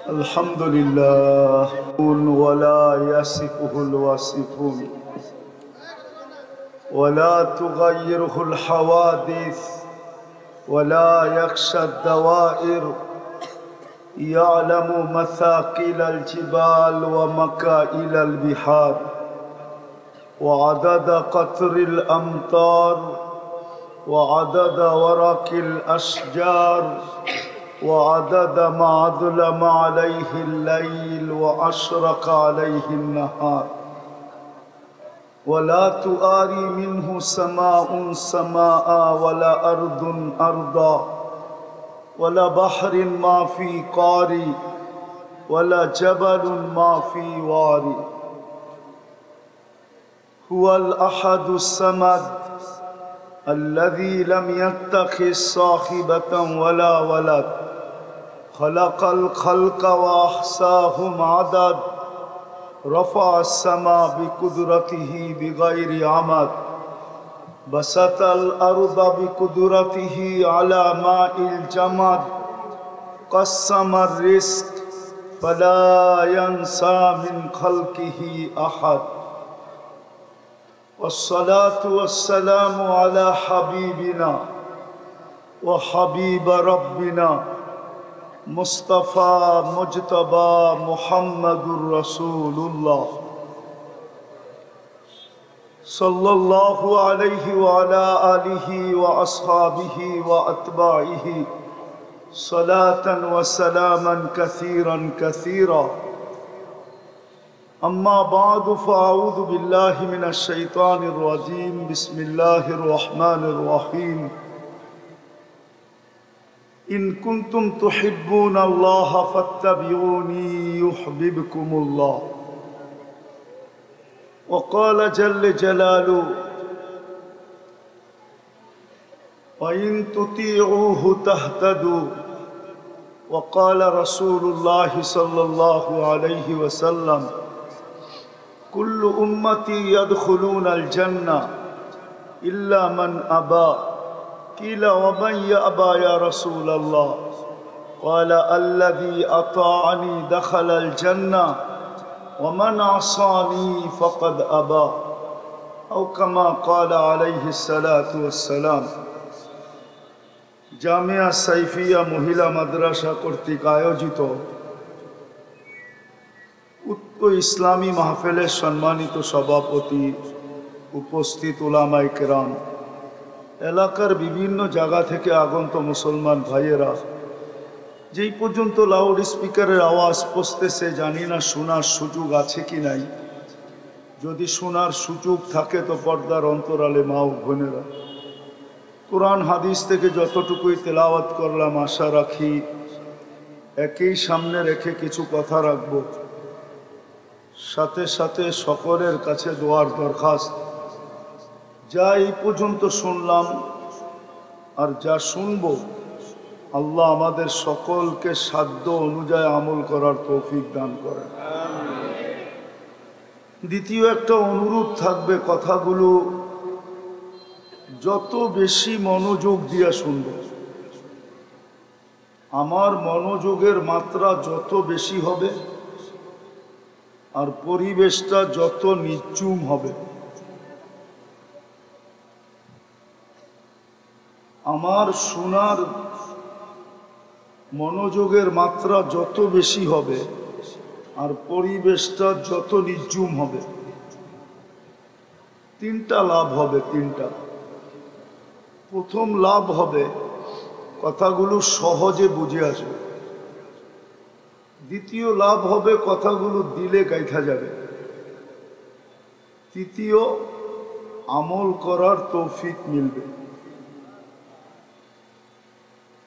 الحمد لله ولا يصفه الواصفون ولا تغيره الحوادث ولا يخشى الدوائر يعلم مثاقيل الجبال ومكائل البحار وعدد قطر الأمطار وعدد ورق الأشجار وعدد ما أظلم عليه الليل وأشرق عليه النهار ولا تؤاري منه سماء سماء ولا أرض أرضا ولا بحر ما في قاري ولا جبل ما في واري هو الأحد الصمد الذي لم يتخذ صاحبة ولا ولد خلق الخلق وأحصاهم عدد رفع السماء بقدرته بغير عمد بسط الأرض بقدرته على ماء الجمد قسم الرزق فلا ينسى من خلقه أحد والصلاة والسلام على حبيبنا وحبيب ربنا مصطفى مجتبى محمد رسول الله صلى الله عليه وعلى آله وأصحابه وأتباعه صلاة وسلاما كثيرا كثيرا أما بعد فأعوذ بالله من الشيطان الرجيم بسم الله الرحمن الرحيم إن كنتم تحبون الله فاتبعوني يحببكم الله وقال جل جلاله وإن تطيعوه تهتدوا وقال رسول الله صلى الله عليه وسلم كل أمتي يدخلون الجنة إلا من أبى قيل ومن يأبى يا رسول الله قال الذي أطاعني دخل الجنة ومن عصاني فقد أبى أو كما قال عليه الصلاة والسلام জামিয়া সাইফিয়া মহিলা মাদ্রাসা কর্তৃক আয়োজিত উক্ত ইসলামী মাহফিলের সম্মানিত সভাপতি, উপস্থিত উলামায়ে কেরাম, এলাকার বিভিন্ন জায়গা থেকে আগত মুসলমান ভাইয়েরা, যেই পর্যন্ত লাউড স্পিকারের আওয়াজ পৌঁছতেছে জানি না শোনার সুযোগ আছে কি নাই। যদি শোনার সুযোগ থাকে তো পর্দার অন্তরালে মা ও বোনেরা, কোরআন হাদিস থেকে যতটুকুই তেলাওয়াত করলাম আশা রাখি একই সামনে রেখে কিছু কথা রাখব। সাথে সাথে সকলের কাছে দোয়ার দরখাস্ত, যা এই পর্যন্ত শুনলাম আর যা শুনব আল্লাহ আমাদের সকলকে সাধ্য অনুযায়ী আমল করার তৌফিক দান করেন। দ্বিতীয় একটা অনুরোধ থাকবে, কথাগুলো যত বেশি মনোযোগ দিয়ে শুনব, আমার মনোযোগের মাত্রা যত বেশি হবে আর পরিবেশটা যত নিঝুম হবে, আমার শোনার মনোযোগের মাত্রা যত বেশি হবে আর পরিবেশটা যত নিঝুম হবে, তিনটা লাভ হবে। তিনটা। প্রথম লাভ হবে কথাগুলো সহজে বুঝে আসবে। দ্বিতীয় লাভ হবে কথাগুলো দিলে গাইথা যাবে। তৃতীয়, আমল করার তৌফিক মিলবে।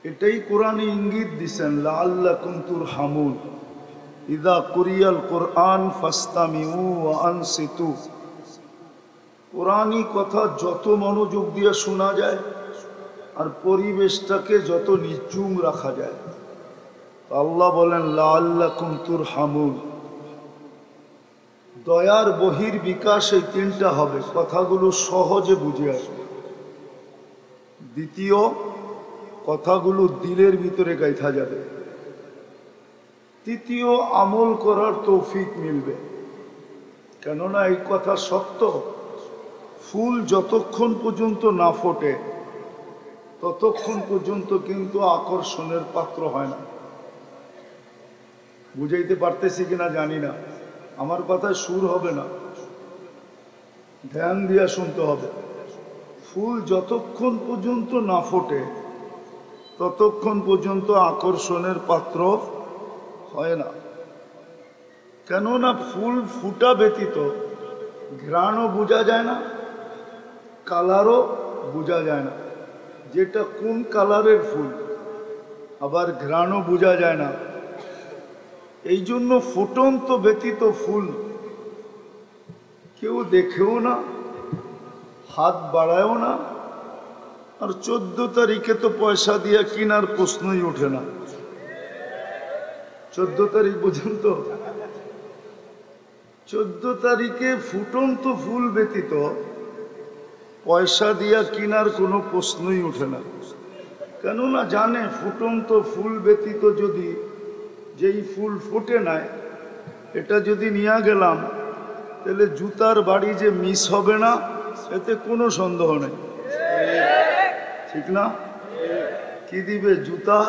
এটাই কোরআনে ইঙ্গিত দিছেন, লাআল্লাকুম তুরহামুন ইযা কুরিয়াল কুরআন ফাসতামিউ ওয়া আনসিতু। কোরআনী কথা যত মনোযোগ দিয়ে শোনা যায় আর পরিবেশটাকে যত নিঝুম রাখা যায়, আল্লাহ বলেন লাআল্লাকুম তুরহামুন। দয়ার বহির বিকাশ এই তিনটা হবে, কথাগুলো সহজে বুঝে আসবে। দ্বিতীয়, কথাগুলো দিলের ভিতরে গাইথা যাবে। তৃতীয় আমল করার তৌফিক মিলবে। কেননা এই কথা সত্য, ফুল যতক্ষণ পর্যন্ত না ফোটে ততক্ষণ পর্যন্ত কিন্তু আকর্ষণের পাত্র হয় না। বুঝাইতে পারতেছি কিনা জানি না, আমার কথায় সুর হবে না, ধ্যান দিয়া শুনতে হবে। ফুল যতক্ষণ পর্যন্ত না ফোটে ততক্ষণ পর্যন্ত আকর্ষণের পাত্র হয় না। কেননা ফুল ফুটা ব্যতীত ঘ্রাণও বোঝা যায় না, কালারও বোঝা যায় না, যেটা কোন কালারের ফুল, আবার ঘ্রাণও বোঝা যায় না। এই জন্য ফুটন্ত ব্যতীত ফুল কেউ দেখেও না, হাত বাড়ায়ও না। আর 14 তারিখে তো পয়সা দিয়ে কেনার প্রশ্নই ওঠে না। 14 তারিখ পর্যন্ত, 14 তারিখে ফুটন্ত ফুল ব্যতীত পয়সা দিয়া কেনার কোনো প্রশ্নই ওঠে না। কেননা জানে ফুটন্ত ফুল ব্যতীত যদি যেই ফুল ফোটে নাই এটা যদি নিয়ে গেলাম তাহলে জুতার বাড়ি যে মিস হবে না এতে কোনো সন্দেহ নেই, ঠিক না? কি দিবে? জুতা।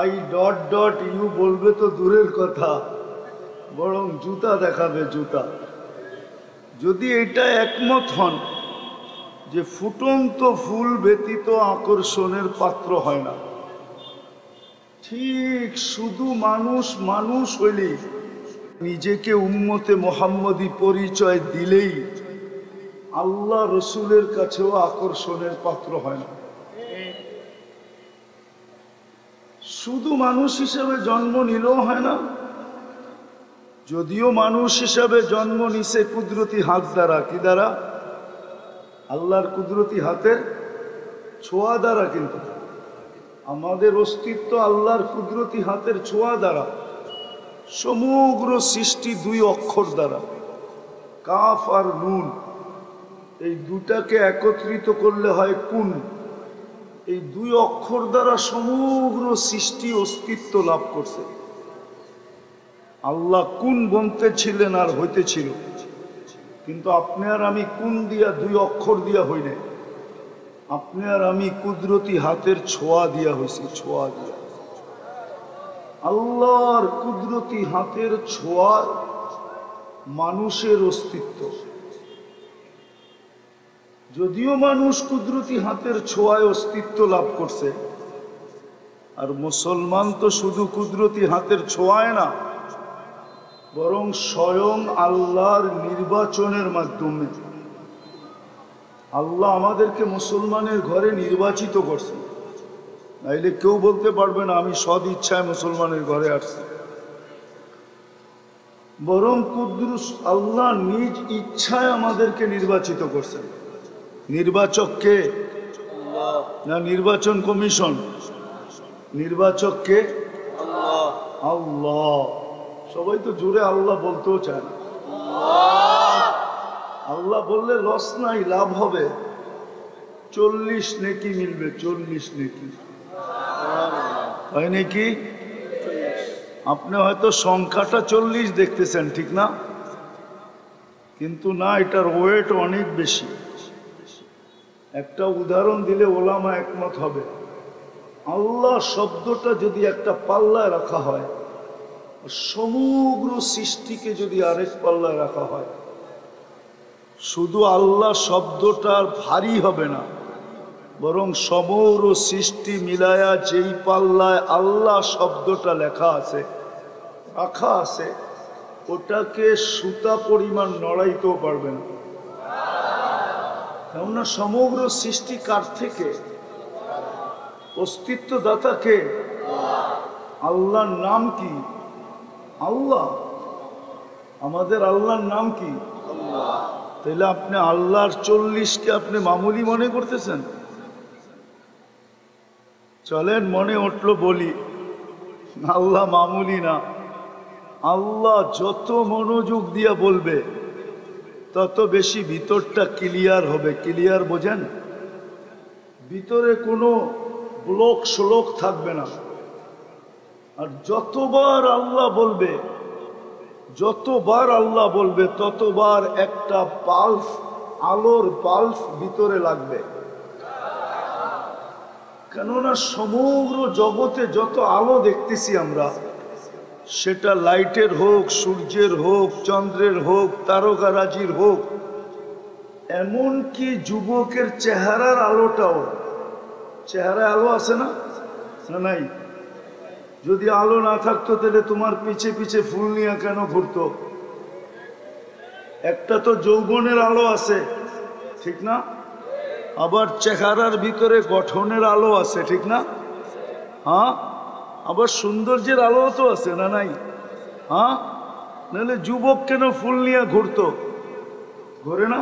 I.ইউ বলবে তো দূরের কথা, বরং জুতা দেখাবে, জুতা। যদি এটা একমত হন যে ফুটন্ত ফুল ব্যতীত আকর্ষণের পাত্র হয় না, ঠিক শুধু মানুষ হইলেই, নিজেকে উম্মতে মোহাম্মদী পরিচয় দিলেই আল্লাহ রসুলের কাছেও আকর্ষণের পাত্র হয় না। শুধু মানুষ হিসেবে জন্ম নিলেও হয় না, যদিও মানুষ হিসাবে জন্ম নিছে কুদরতি হাত দ্বারা। কি দ্বারা? আল্লাহর কুদরতি হাতের ছোঁয়া দ্বারা। কিন্তু আমাদের অস্তিত্ব আল্লাহর কুদরতি হাতের ছোঁয়া দ্বারা। সমগ্র সৃষ্টি 2 অক্ষর দ্বারা, কাফ আর নুন। এই দুটাকে একত্রিত করলে হয় কুন। এই 2 অক্ষর দ্বারা সমগ্র সৃষ্টি অস্তিত্ব লাভ করছে। আল্লাহ কুন বলতেছিলেন আর হইতেছিল, কিন্তু আপনি আর আমি কুন দিয়া 2 অক্ষর দিয়া হই নাই, আপনি আর আমি কুদরতি হাতের ছোঁয়া দিয়া হয়েছি, ছোঁয়া দিয়া। আল্লাহর কুদরতি হাতের ছোঁয়ার মানুষের অস্তিত্ব। যদিও মানুষ কুদরতি হাতের ছোঁয়ায় অস্তিত্ব লাভ করছে, আর মুসলমান তো শুধু কুদরতি হাতের ছোঁয়ায় না, বরং স্বয়ং আল্লাহর নির্বাচনের মাধ্যমে। আল্লাহ আমাদেরকে মুসলমানের ঘরে নির্বাচিত করছে, নাইলে কেউ বলতে পারবে না আমি সদ ইচ্ছায় মুসলমানের ঘরে আসছি। বরং কুদ্দুস আল্লাহ নিজ ইচ্ছায় আমাদেরকে নির্বাচিত করছেন। নির্বাচক কে? না নির্বাচন কমিশন? নির্বাচক কে? আল্লাহ। সবাই তো জোরে আল্লাহ বলতেও চায় না। আল্লাহ বললে লস নাই, লাভ হবে। 40 নেকি মিলবে, 40 নেকি। হয় নাকি? আপনি হয়তো সংখ্যাটা 40 দেখতেছেন, ঠিক না? কিন্তু না, এটার ওয়েট অনেক বেশি। একটা উদাহরণ দিলে ওলামা একমত হবে। আল্লাহ শব্দটা যদি একটা পাল্লায় রাখা হয়, সমগ্র সৃষ্টিকে যদি আরেক পাল্লায় রাখা হয়, শুধু আল্লাহ শব্দটা ভারী হবে না, বরং সমগ্র সৃষ্টি মিলায়া যেই পাল্লায় আল্লাহ শব্দটা লেখা আছে, রাখা আছে, ওটাকে সুতা পরিমাণ নড়াইতেও পারবে না। কেননা সমগ্র সৃষ্টি কার থেকে? অস্তিত্ব দাতা কে? আল্লাহর নাম কি? আল্লাহ। আমাদের আল্লাহর নাম কি? তাহলে আপনি আল্লাহর 40কে আপনি মামুলি মনে করতেছেন? চলেন মনে উঠলো বলি, আল্লাহ মামুলি না। আল্লাহ যত মনোযোগ দিয়া বলবে তত বেশি ভিতরটা ক্লিয়ার হবে। ক্লিয়ার বোঝেন? ভিতরে কোনো ব্লক শ্লোক থাকবে না। আর যতবার আল্লাহ বলবে, যতবার আল্লাহ বলবে ততবার একটা বাল্ব, আলোর বাল্ব ভিতরে লাগবে। কেননা সমগ্র জগতে যত আলো দেখতেছি আমরা, সেটা লাইটের হোক, সূর্যের হোক, চন্দ্রের হোক, তারকারাজির হোক, এমনকি যুবকের চেহারার আলোটাও, চেহারায় আলো আছে না? নাই? যদি আলো না থাকতো তাহলে তোমার পিছে পিছে ফুল নিয়ে কেন ঘুরতো? একটা তো যৌবনের আলো আছে, ঠিক না? আবার চেহারার ভিতরে গঠনের আলো আছে, ঠিক না? হ্যাঁ, আবার সৌন্দর্যের আলো তো আছে না? নাই? হ্যাঁ, নাহলে যুবক কেন ফুল নিয়ে ঘুরতো? ঘুরে না?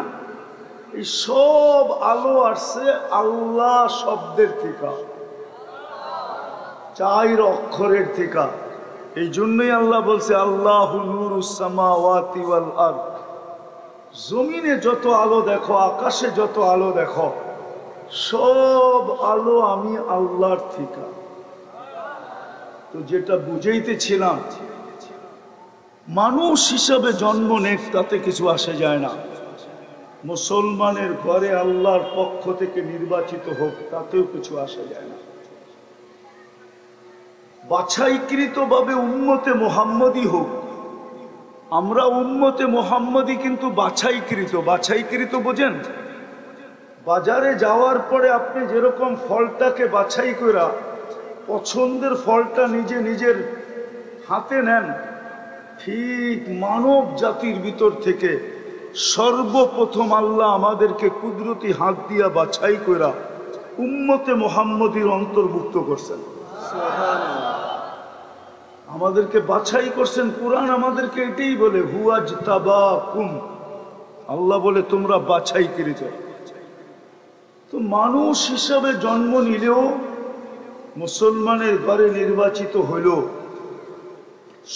এই সব আলো আসছে আল্লাহ শব্দের থেকে, 4 অক্ষরের থেকে। এই জন্যই আল্লাহ বলছে আল্লাহু নূরুস সামাওয়াতি ওয়াল আরদ। জমিনে যত আলো দেখো, আকাশে যত আলো দেখো, সব আলো আমি আল্লাহর থেকে। তো যেটা বুঝাইতেছিলাম, মানুষ হিসাবে জন্ম নেক তাতে কিছু আসে যায় না। মুসলমানের ঘরে আল্লাহর পক্ষ থেকে নির্বাচিত হোক তাতেও কিছু আসে যায় না। বাছাইকৃত ভাবে উম্মতে মুহাম্মদী হোক, আমরা উম্মতে মুহাম্মদী কিন্তু বাছাইকৃত। বাছাইকৃত বোঝেন? বাজারে যাওয়ার পরে আপনি যেরকম ফলটাকে বাছাই করা পছন্দের ফলটা নিজে নিজের হাতে নেন, ঠিক মানব জাতির ভিতর থেকে সর্বপ্রথম আল্লাহ আমাদেরকে কুদরতি হাত দিয়া বাছাই করা উম্মতে মুহাম্মদীর অন্তর্ভুক্ত করছেন। আমাদেরকে বাছাই করছেন। কুরআন আমাদেরকে এটাই বলে, হুয়াজতাবাকুম, আল্লাহ বলে তোমরা বাছাইকৃত। তো মানুষ হিসাবে জন্ম নিলেও, মুসলমানের ঘরে নির্বাচিত হইল,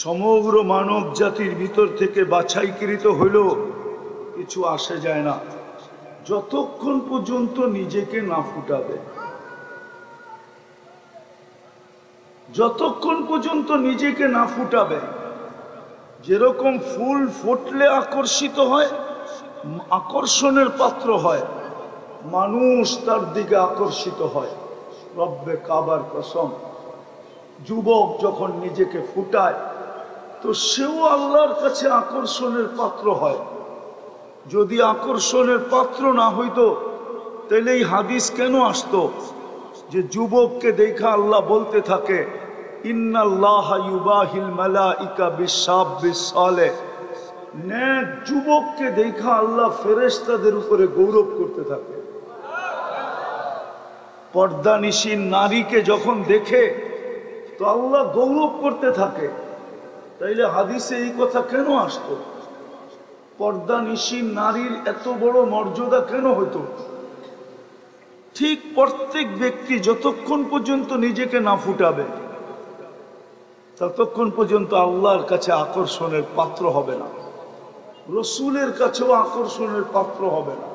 সমগ্র মানব জাতির ভিতর থেকে বাছাইকৃত হইল, কিছু আসে যায় না যতক্ষণ পর্যন্ত নিজেকে না ফুটাবে। যতক্ষণ পর্যন্ত নিজেকে না ফুটাবে। যেরকম ফুল ফুটলে আকর্ষিত হয়, আকর্ষণের পাত্র হয়, মানুষ তার দিকে আকর্ষিত হয়। রব্বে কাবার কসম, যুবক যখন নিজেকে ফুটায় তো সেও আল্লাহর কাছে আকর্ষণের পাত্র হয়। যদি আকর্ষণের পাত্র না হইতো তাহলে এই হাদিস কেন আসতো যে যুবককে দেখা আল্লাহ বলতে থাকে ইন্নাল্লাহা ইউবাহিল মালাইকা বিশাব্বিস সালেহ। নেক যুবককে দেখা আল্লাহ ফেরেশতাদের উপরে গৌরব করতে থাকে। পর্দানিশীন নারীকে যখন দেখে তো আল্লাহ গৌরব করতে থাকে। তাইলে হাদিসে এই কথা কেন আসতো? পর্দানিশীন নারীর এত বড় মর্যাদা কেন হইতো? ঠিক প্রত্যেক ব্যক্তি যতক্ষণ পর্যন্ত নিজেকে না ফুটাবে ততক্ষণ পর্যন্ত আল্লাহর কাছে আকর্ষণের পাত্র হবে না, রসুলের কাছেও আকর্ষণের পাত্র হবে না।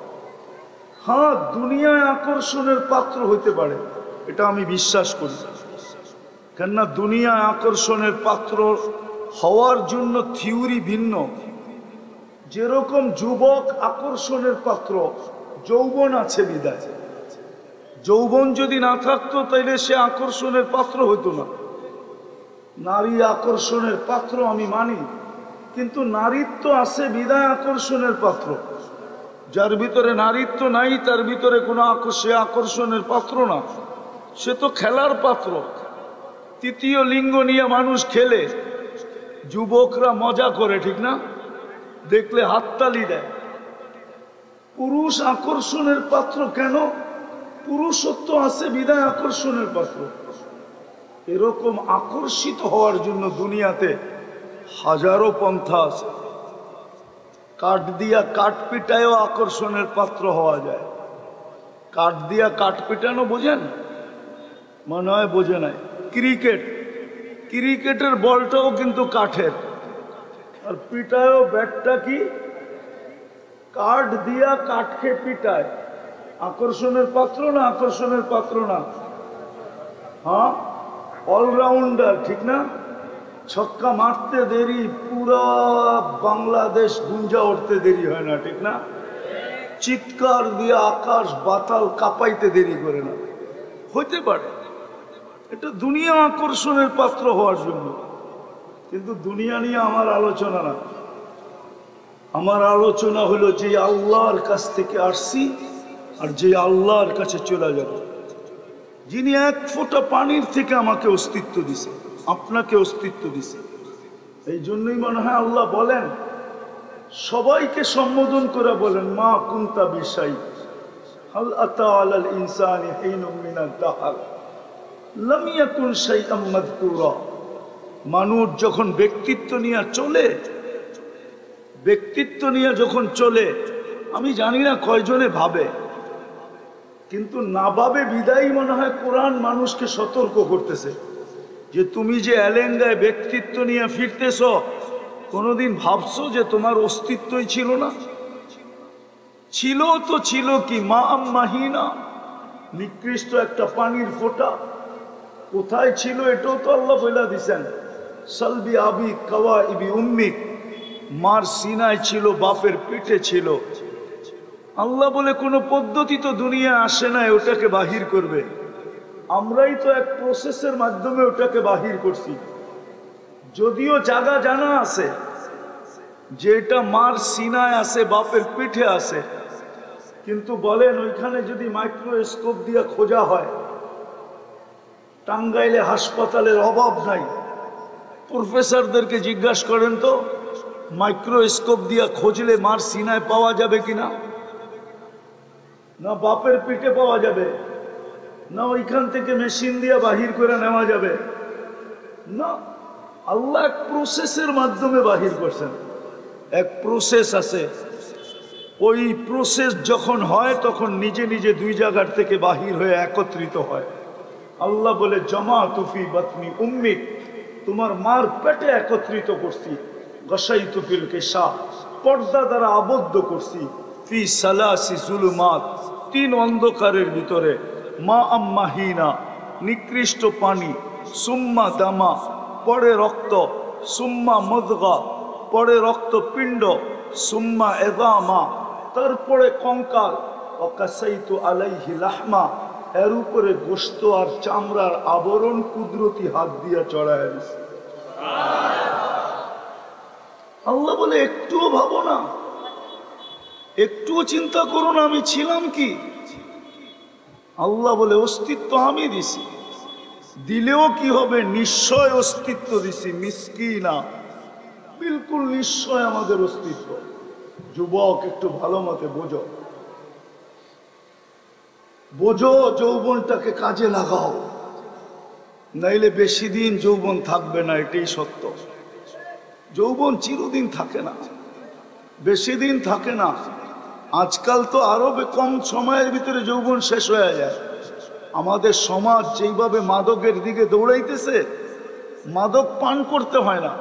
হ্যাঁ, দুনিয়ায় আকর্ষণের পাত্র হইতে পারে, এটা আমি বিশ্বাস করি। কেননা দুনিয়ায় আকর্ষণের পাত্র হওয়ার জন্য থিওরি ভিন্ন। যেরকম যুবক আকর্ষণের পাত্র, যৌবন আছে বিদায়। যৌবন যদি না থাকতো তাইলে সে আকর্ষণের পাত্র হইতো না। নারী আকর্ষণের পাত্র আমি মানি, কিন্তু নারীত্ব আছে বিদায় আকর্ষণের পাত্র। যার ভিতরে নারীত্ব নাই তার ভিতরে কোনো সে আকর্ষণের পাত্র না, সে তো খেলার পাত্র। তৃতীয় লিঙ্গ নিয়ে মানুষ খেলে, যুবকরা মজা করে, ঠিক না? দেখলে হাততালি দেয়। পুরুষ আকর্ষণের পাত্র কেন? পুরুষত্ব আছে বিদায় আকর্ষণের পাত্র। এরকম আকর্ষিত হওয়ার জন্য দুনিয়াতে হাজারো পন্থা আছে। কাঠ দিয়া কাঠ পিটায়ও আকর্ষণের পাত্র হওয়া যায়। কাঠ দিয়া কাঠ পিটানো বোঝেন? মনে হয় বোঝে নাই। ক্রিকেট, ক্রিকেটের বলটাও কিন্তু কাঠের, আর পিটায়ও ব্যাটটা কি কাঠ দিয়া কাঠকে পিটায়। আকর্ষণের পাত্র না? আকর্ষণের পাত্র না? হ্যাঁ, অলরাউন্ডার, ঠিক না? ছক্কা মারতে দেরি, পুরা বাংলাদেশ গুঞ্জা উঠতে দেরি হয় না, ঠিক না? চিৎকার দিয়ে আকাশ বাতাল কাঁপাইতে দেরি করে না। হইতে পারে এটা দুনিয়া আকর্ষণের পাত্র হওয়ার জন্য, কিন্তু দুনিয়া নিয়ে আমার আলোচনা না। আমার আলোচনা হলো যে আল্লাহর কাছ থেকে আসছি আর যে আল্লাহর কাছে চলে যাব, যিনি এক ফোঁটা পানির থেকে আমাকে অস্তিত্ব দিছে, আপনাকে অস্তিত্ব দিছে। এই জন্যই মনে হয় আল্লাহ বলেন, সবাইকে সম্বোধন করে বলেন, মা কুনতা বিশাই হাল আতা আলাল ইনসানি হিনুম মিনাদ দাহর লাম ইয়াকুন শাইআম মাযকুরা। মানুষ যখন ব্যক্তিত্ব নিয়ে চলে, ব্যক্তিত্ব নিয়ে যখন চলে, আমি জানি না কয়জনে ভাবে, কিন্তু না ভাবে বিদায়ী মনে হয় কোরআন মানুষকে সতর্ক করতেছে যে তুমি যে এলেঙ্গায় ব্যক্তিত্ব নিয়ে ফিরতেছ, কোনোদিন ভাবছো যে তোমার অস্তিত্বই ছিল না? ছিল তো ছিল কি, মা আম্মাহিনা, নিকৃষ্ট একটা পানির ফোঁটা। কোথায় ছিল এটাও তো আল্লাহ বলে দিছেন, সালবি আবি কাওয়া ইবি উম্মিক, মার সিনায় ছিল, বাপের পিঠে ছিল। আল্লাহ বলে কোনো পদ্ধতি তো দুনিয়া আসে না ওটাকে বাহির করবে, আমরাই তো এক প্রসেসের মাধ্যমে ওটাকে বাহির করছি। যদিও জায়গা জানা আছে যে এটা মার সিনায় আছে, বাপের পিঠে আছে, কিন্তু বলেন ওইখানে যদি মাইক্রোস্কোপ দিয়ে খোঁজা হয়, টাঙ্গাইলে হাসপাতালের অভাব নাই, প্রফেসরদেরকে জিজ্ঞাসা করেন তো মাইক্রোস্কোপ দিয়ে খুঁজলে মার সিনায় পাওয়া যাবে কিনা? না বাপের পিঠে পাওয়া যাবে, না ওইখান থেকে মেশিন দিয়ে বাহির করে নেওয়া যাবে না। আল্লাহ এক প্রসেসের মাধ্যমে বাহির করছেন, এক প্রসেস আছে। ওই প্রসেস যখন হয় তখন নিজে নিজে দুই জায়গার থেকে বাহির হয়ে একত্রিত হয়। আল্লাহ বলে জমা তুফি বাতনি উম্মিক, তোমার মার পেটে একত্রিত করছি। গসাই তুফিল কেশা, পর্দা দ্বারা আবদ্ধ করছি। ফি সালাসি জুলুমাত, তিন অন্ধকারের ভিতরে। মা আম্মাহিনা, নিকৃষ্ট পানি। সুম্মা দামা, পরে রক্ত। সুম্মা মদগা, পরে রক্তপিণ্ড। সুম্মা এদামা, তারপরে কঙ্কাল। ওয়াকাসাইতু আলাইহি লাহমা, এর উপরে গোশত আর চামড়ার আবরণ কুদরতি হাত দিয়ে চড়ায় দিছে। আল্লাহ বলে একটুও ভাবো না, একটুও চিন্তা করো না আমি ছিলাম কি? আল্লাহ বলে অস্তিত্ব আমি দিছি, দিলেও কি হবে, নিশ্চয় অস্তিত্ব দিছি। মিসকিনা, বিলকুল নিশ্চয় আমাদের অস্তিত্ব। যুবক একটু ভালো মতে বোঝো, বোঝো, যৌবনটাকে কাজে লাগাও, নাইলে বেশি দিন যৌবন থাকবে না। এটাই সত্য। যৌবন চিরদিন থাকে না, বেশি দিন থাকে না। আজকাল তো আরো কম সময়ের ভিতরে যৌবন শেষ হয়ে যায়। আমাদের সমাজ যেইভাবে মাদকের দিকে দৌড়াইতেছে, মাদক পান করতে হয় না।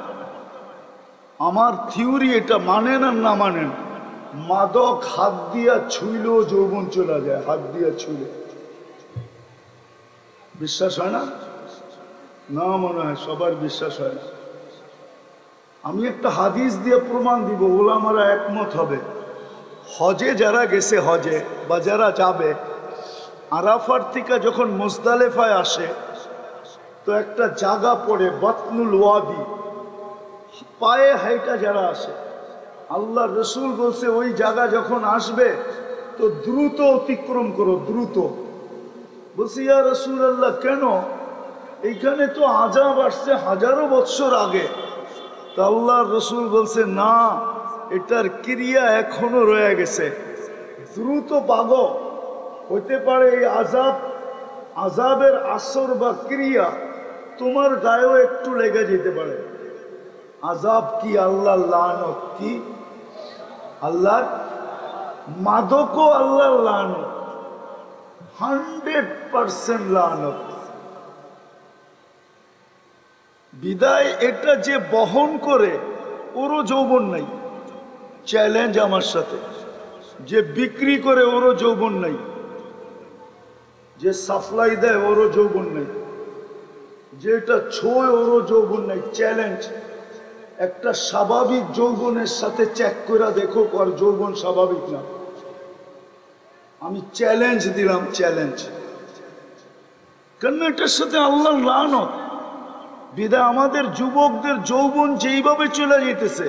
আমার থিওরি এটা, মানেন আর না মানেন, মাদক হাত দিয়া ছুইলেও যৌবন চলে যায়। হাত দিয়া ছুইলে বিশ্বাস হয় না? না, মনে হয় সবার বিশ্বাস হয় না। আমি একটা হাদিস দিয়ে প্রমাণ দিব, ওলামারা একমত হবে। হজে যারা গেছে, হজে বা যারা যাবে, আরাফার থেকে যখন মুজদালেফায় আসে তো একটা জায়গা পড়ে বাতনুল ওয়াদি, পায়ে হাইটা যারা আসে, আল্লাহ রসুল বলছে ওই জায়গা যখন আসবে তো দ্রুত অতিক্রম করো, দ্রুত। বলছি ইয়া রসুল আল্লাহ, কেন? এইখানে তো আযাব আসছে হাজারো বৎসর আগে। তা আল্লাহ রসুল বলছে না, এটার ক্রিয়া এখনো রয়ে গেছে, দ্রুত পাগো। হইতে পারে এই আযাবের আসর বা ক্রিয়া তোমার গায়েও একটু লেগে যেতে পারে। আযাব কি? আল্লাহর লানত। কি? আল্লাহর মাদকও আল্লাহর লানত, 100% লানত। বিদায় এটা যে বহন করে ওরও যৌবন নাই। চ্যালেঞ্জ আমার সাথে। যে বিক্রি করে ওরও যৌবন নাই, যে সাপ্লাই দেয় ওরও যৌবন নেই। যেটা ছয় ওরও যৌবন নাই, চ্যালেঞ্জ। একটা স্বাভাবিক যৌবনের সাথে চেক করে দেখো আর যৌবন স্বাভাবিক না। আমি চ্যালেঞ্জ দিলাম, চ্যালেঞ্জ। কেন এটার সাথে আল্লাহর লানত। বিদায় আমাদের যুবকদের যৌবন যেইভাবে চলে যেতেছে,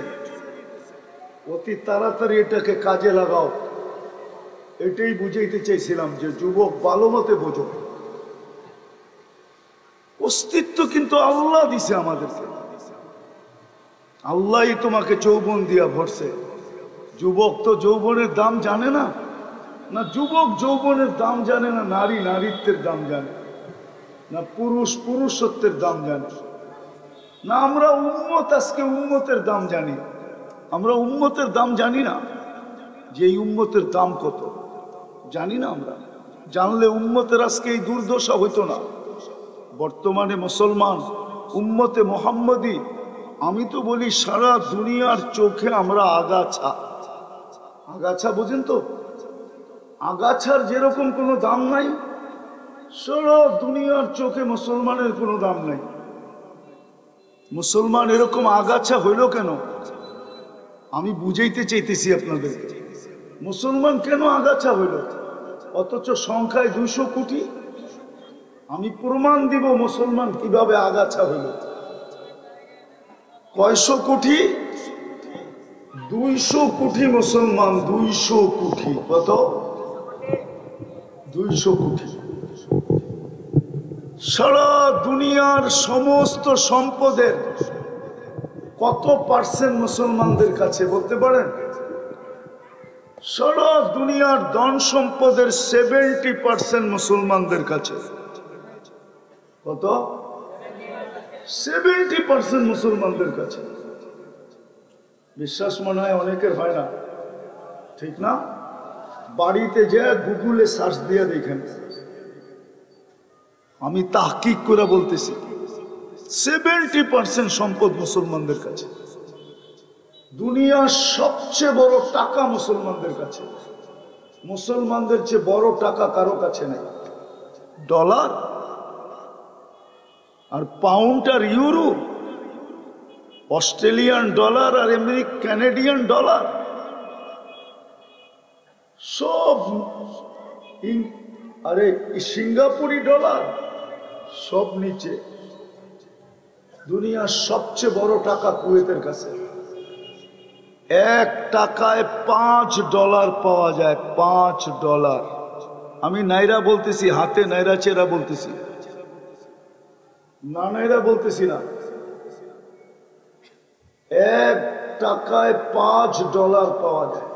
অতি তাড়াতাড়ি এটাকে কাজে লাগাও। এটাই বুঝাইতে চাইছিলাম যে যুবক ভালো মতে বোঝো। অস্তিত্ব কিন্তু আল্লাহ দিছে আমাদেরকে, আল্লাহই তোমাকে যৌবন দিয়া ভরছে। যুবক তো যৌবনের দাম জানে না, না যুবক যৌবনের দাম জানে না, নারী নারীত্বের দাম জানে না, পুরুষ পুরুষত্বের দাম জানে না। আমরা উম্মত, আজকে উম্মতের দাম জানি। আমরা উম্মতের দাম জানি না, যে এই উম্মতের দাম কত জানি না আমরা। জানলে উম্মতের আজকে এই দুর্দশা হইতো না। বর্তমানে মুসলমান উম্মতে মোহাম্মদী, আমি তো বলি সারা দুনিয়ার চোখে আমরা আগাছা। আগাছা বোঝেন তো? আগাছার যেরকম কোনো দাম নাই, সারা দুনিয়ার চোখে মুসলমানের কোনো দাম নাই। মুসলমান এরকম আগাছা হইল কেন? আমি বুঝাইতে চাইতেছি আপনাদেরকে, মুসলমান কেন আগাছা হইল, অথচ সংখ্যায় 200 কোটি। আমি প্রমাণ দিব মুসলমান কিভাবে আগাছা হইল। কয়শো কোটি? 200 কোটি মুসলমান, 200 কোটি। কত? 200 কোটি। সারা দুনিয়ার সমস্ত সম্পদের কত পার্সেন্ট মুসলমানদের কাছে বলতে পারেন? সারা দুনিয়ার ধন সম্পদের 70% মুসলমানদের কাছে। কত? 70% মুসলমানদের কাছে। বিশ্বাস মনে হয় অনেকের হয় না, ঠিক না? বাড়িতে যে গুগলে সার্চ দিয়ে দেখেন, আমি তাহকিক করে বলতেছি 70% সম্পদ মুসলমানদের কাছে। দুনিয়ার সবচেয়ে বড় টাকা মুসলমানদের কাছে। মুসলমানদের চেয়ে বড় টাকা কারো কাছে নেই। ডলার আর পাউন্ড আর ইউরো, অস্ট্রেলিয়ান ডলার আর কানাডিয়ান ডলার, সব আরে সিঙ্গাপুরি ডলার, সব নিচে। দুনিয়ার সবচেয়ে বড় টাকা কুয়েতের কাছে। 1 টাকায় $5 পাওয়া যায়, $5। আমি নাইরা বলতেছি, হাতে নাইরা চেরা বলতেছি, না নাইরা বলতেছি না। 1 টাকায় $5 পাওয়া যায়।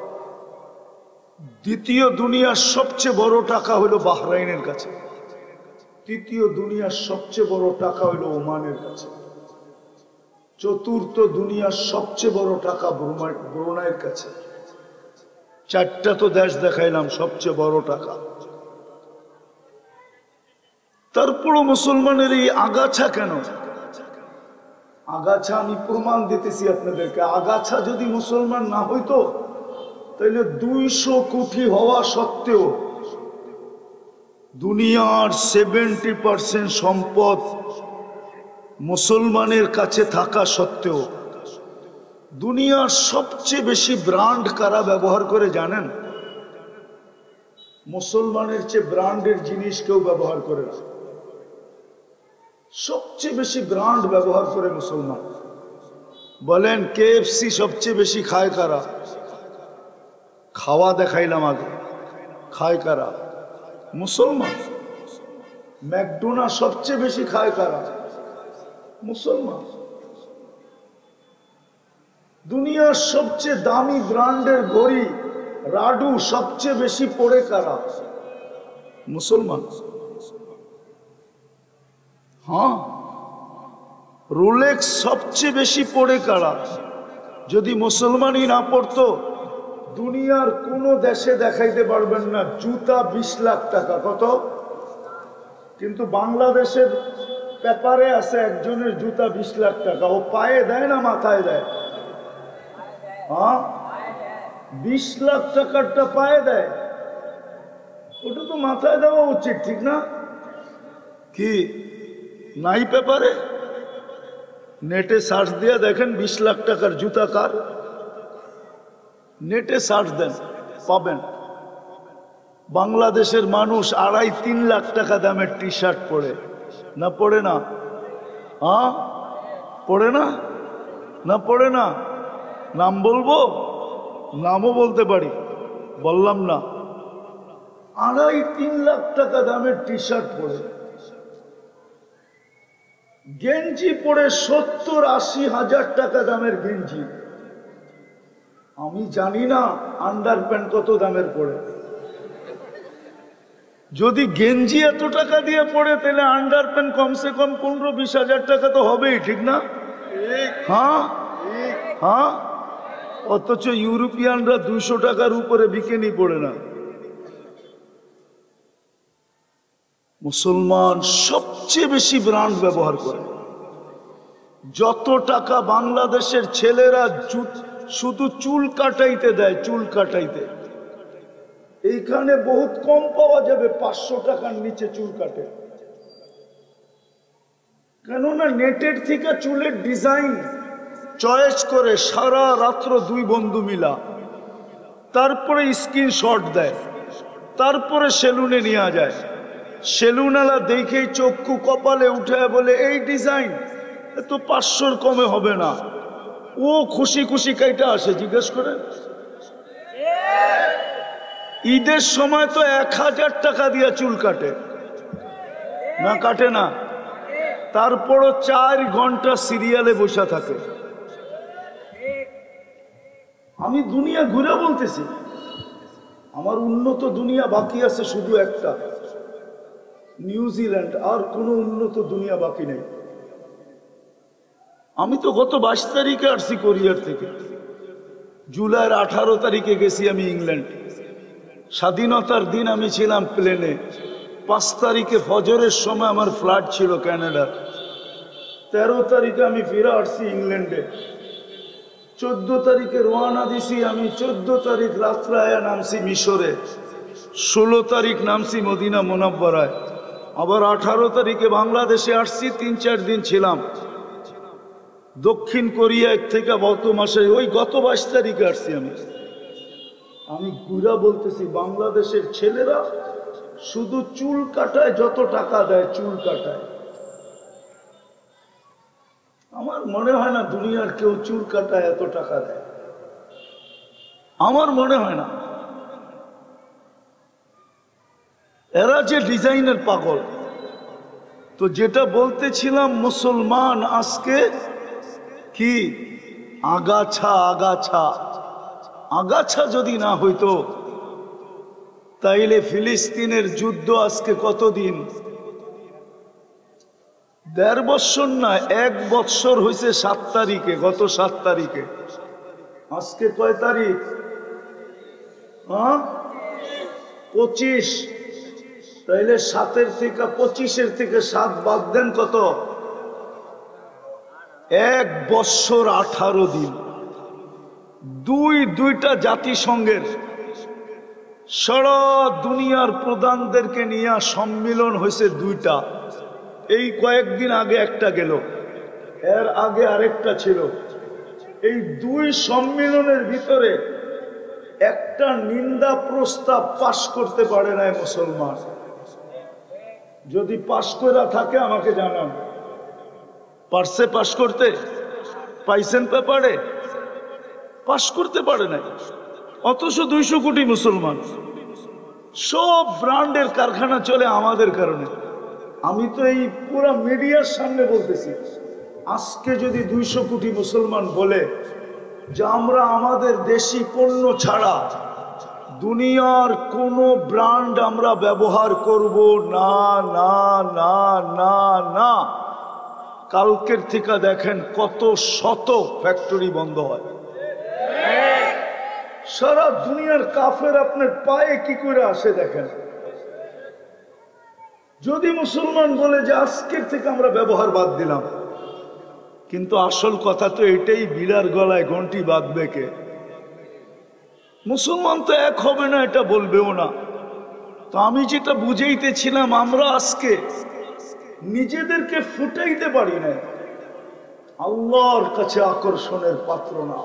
দ্বিতীয় দুনিয়ার সবচেয়ে বড় টাকা হলো বাহরাইনের কাছে। তৃতীয় দুনিয়ার সবচেয়ে বড় টাকা হলো ওমানের কাছে। চতুর্থ দুনিয়ার সবচেয়ে বড় টাকা ব্রুনাইয়ের কাছে। 4টা তো দেশ দেখাইলাম, সবচেয়ে বড় টাকা। তারপরও মুসলমানের এই আগাছা কেন? আগাছা আমি প্রমাণ দিতেছি আপনাদেরকে। আগাছা যদি মুসলমান না হইতো, তাহলে 200 কোটি হওয়া সত্ত্বেও, দুনিয়ার 70% সম্পদ মুসলমানের কাছে থাকা সত্ত্বেও, দুনিয়ার সবচেয়ে বেশি ব্র্যান্ড কারা ব্যবহার করে জানেন? মুসলমানের চেয়ে ব্র্যান্ডের জিনিস কেউ ব্যবহার করে না। সবচেয়ে বেশি ব্র্যান্ড ব্যবহার করে মুসলমান। বলেন KFC সবচেয়ে বেশি খায় কারা? খাওয়া দেখাইলাম আগে, খায় কারা? মুসলমান। ম্যাকডোনাল্ড সবচেয়ে বেশি খায় কারা? মুসলমান। দুনিয়ার সবচেয়ে দামি ব্র্যান্ডের ঘড়ি রাডু সবচেয়ে বেশি পড়ে কারা? মুসলমান। হ্যাঁ, রোলেক্স সবচেয়ে বেশি পড়ে কারা? যদি মুসলমানই না পড়তো, দুনিয়ার কোনো দেশে দেখাইতে পারবেন না জুতা 20 লাখ টাকা। কত? কিন্তু বাংলাদেশের পেপারে আছে একজনের জুতা 20 লাখ টাকা। ও পায়ে দেয় না মাথায় দেয়? হ্যাঁ, 20 লাখ টাকারটা পায়ে দেয়। ওটা তো মাথায় দেওয়া উচিত, ঠিক না? কি নাই পেপারে? নেটে সার্চ দিয়ে দেখেন 20 লাখ টাকার জুতা কার, নেটে সার্চ দেন পাবেন। বাংলাদেশের মানুষ 2.5-3 লাখ টাকা দামের টি শার্ট পরে না? পড়ে না? হ্যাঁ পড়ে না? না পড়ে না? নাম বলবো? নামও বলতে পারি, বললাম না। 2.5-3 লাখ টাকা দামের টি শার্ট পরে, গেঞ্জি পরে 70-80 হাজার টাকা দামের গেঞ্জি। আমি জানি না আন্ডার প্যান্ট কত দামের পড়ে। যদি গেঞ্জি এত টাকা দিয়ে পড়ে তাহলে আন্ডার প্যান্ট কমসে কম 15-20 হাজার টাকা তো হবেই, ঠিক না? হ্যাঁ হ্যাঁ। অথচ ইউরোপিয়ানরা 200 টাকার উপরে বিকিনি পড়ে না। মুসলমান সবচেয়ে বেশি ব্র্যান্ড ব্যবহার করে। যত টাকা বাংলাদেশের ছেলেরা শুধু চুল কাটাইতে দেয়, চুল কাটাইতে, এইখানে বহুত কম পাওয়া যাবে 500 টাকার নিচে চুল কাটে। কেননা নেটের থেকে চুলের ডিজাইন চয়েস করে সারা রাত্র 2 বন্ধু মিলা, তারপরে স্ক্রিনশট দেয়, তারপরে সেলুনে নিয়ে যায়। সেলুনওয়ালা দেখেই চক্ষু কপালে উঠে বলে এই ডিজাইন এত 500-র কমে হবে না। ও খুশি খুশি কাইটা আসে। জিজ্ঞেস করে ঈদের সময় তো 1000 টাকা দিয়ে চুল কাটে না? কাটে না? তারপরও 4 ঘন্টা সিরিয়ালে বসে থাকে। আমি দুনিয়া ঘুরে বলতেছি, আমার উন্নত দুনিয়া বাকি আছে শুধু একটা, নিউজিল্যান্ড। আর কোনো উন্নত দুনিয়া বাকি নেই। আমি তো গত 22 তারিখে আসছি কোরিয়ার থেকে। জুলাইয়ের 18 তারিখে গেছি আমি ইংল্যান্ড। স্বাধীনতার দিন আমি ছিলাম প্লেনে। 5 তারিখে ফজরের সময় আমার ফ্লাইট ছিল কানাডার। 13 তারিখে আমি ফিরে আসছি ইংল্যান্ডে। 14 তারিখে রওনা দিছি আমি। 14 তারিখ রাত্রে আয়া নামছি মিশরে। 16 তারিখ নামছি মদিনা মুনাব্বারায়। আবার 18 তারিখে বাংলাদেশে আসছি। 3-4 দিন ছিলাম। দক্ষিণ কোরিয়ার থেকে গত মাসে ওই গত 22 তারিখে আসছি আমি। আমি ঘুরা বলতেছি, বাংলাদেশের ছেলেরা শুধু চুল কাটায় যত টাকা দেয়, চুল কাটায়। আমার মনে হয় না দুনিয়ার কেউ চুল কাটায় এত টাকা দেয়, আমার মনে হয় না। এরা যে ডিজাইনের পাগল। তো যেটা বলতেছিলাম, মুসলমান আজকে কি আগাছা, আগাছা আগাছা যদি না হইতো তাইলে ফিলিস্তিনের যুদ্ধ আজকে কতদিন? 1.5 বছর না, 1 বছর হয়েছে 7 তারিখে, গত 7 তারিখে। আজকে কয় তারিখ? 25। তাইলে 7-এর থেকে 25-এর থেকে 7 বাদ দেন কত? 1 বছর 18 দিন। দুইটা জাতিসংঘের সারা দুনিয়ার প্রধানদেরকে নিয়ে সম্মিলন হয়েছে 2টা। এই কয়েকদিন আগে একটা গেল, এর আগে আরেকটা ছিল। এই 2 সম্মিলনের ভিতরে একটা নিন্দা প্রস্তাব পাশ করতে পারে নাই মুসলমান। যদি পাশ করা থাকে আমাকে জানান। পারছে পাশ করতে? পাইছেন পেপারে? পাশ করতে পারে নাই। অথচ 200 কোটি মুসলমান। সব ব্র্যান্ডের কারখানা চলে আমাদের কারণে। আমি তো এই পুরো মিডিয়ার সামনে বলতেছি, আজকে যদি 200 কোটি মুসলমান বলে যে আমরা আমাদের দেশি পণ্য ছাড়া দুনিয়ার কোনো ব্র্যান্ড আমরা ব্যবহার করব না, না না না না, কালকের থেকে দেখেন কত শত ফ্যাক্টরি বন্ধ হয়। সারা দুনিয়ার কাফের আপনার পায়ে কি করে আসে দেখেন। যদি মুসলমান বলে যে আজকের থেকে আমরা ব্যবহার বাদ দিলাম, কিন্তু আসল কথা তো এটাই, বিড়ার গলায় ঘন্টি বাঁধবে কে? মুসলমান তো এক হবে না, এটা বলবেও না। তো আমি যেটা বুঝাইতেছিলাম, আমরা আজকে নিজেদেরকে ফুটাইতে পারি না, আল্লাহর কাছে আকর্ষণের পাত্র না,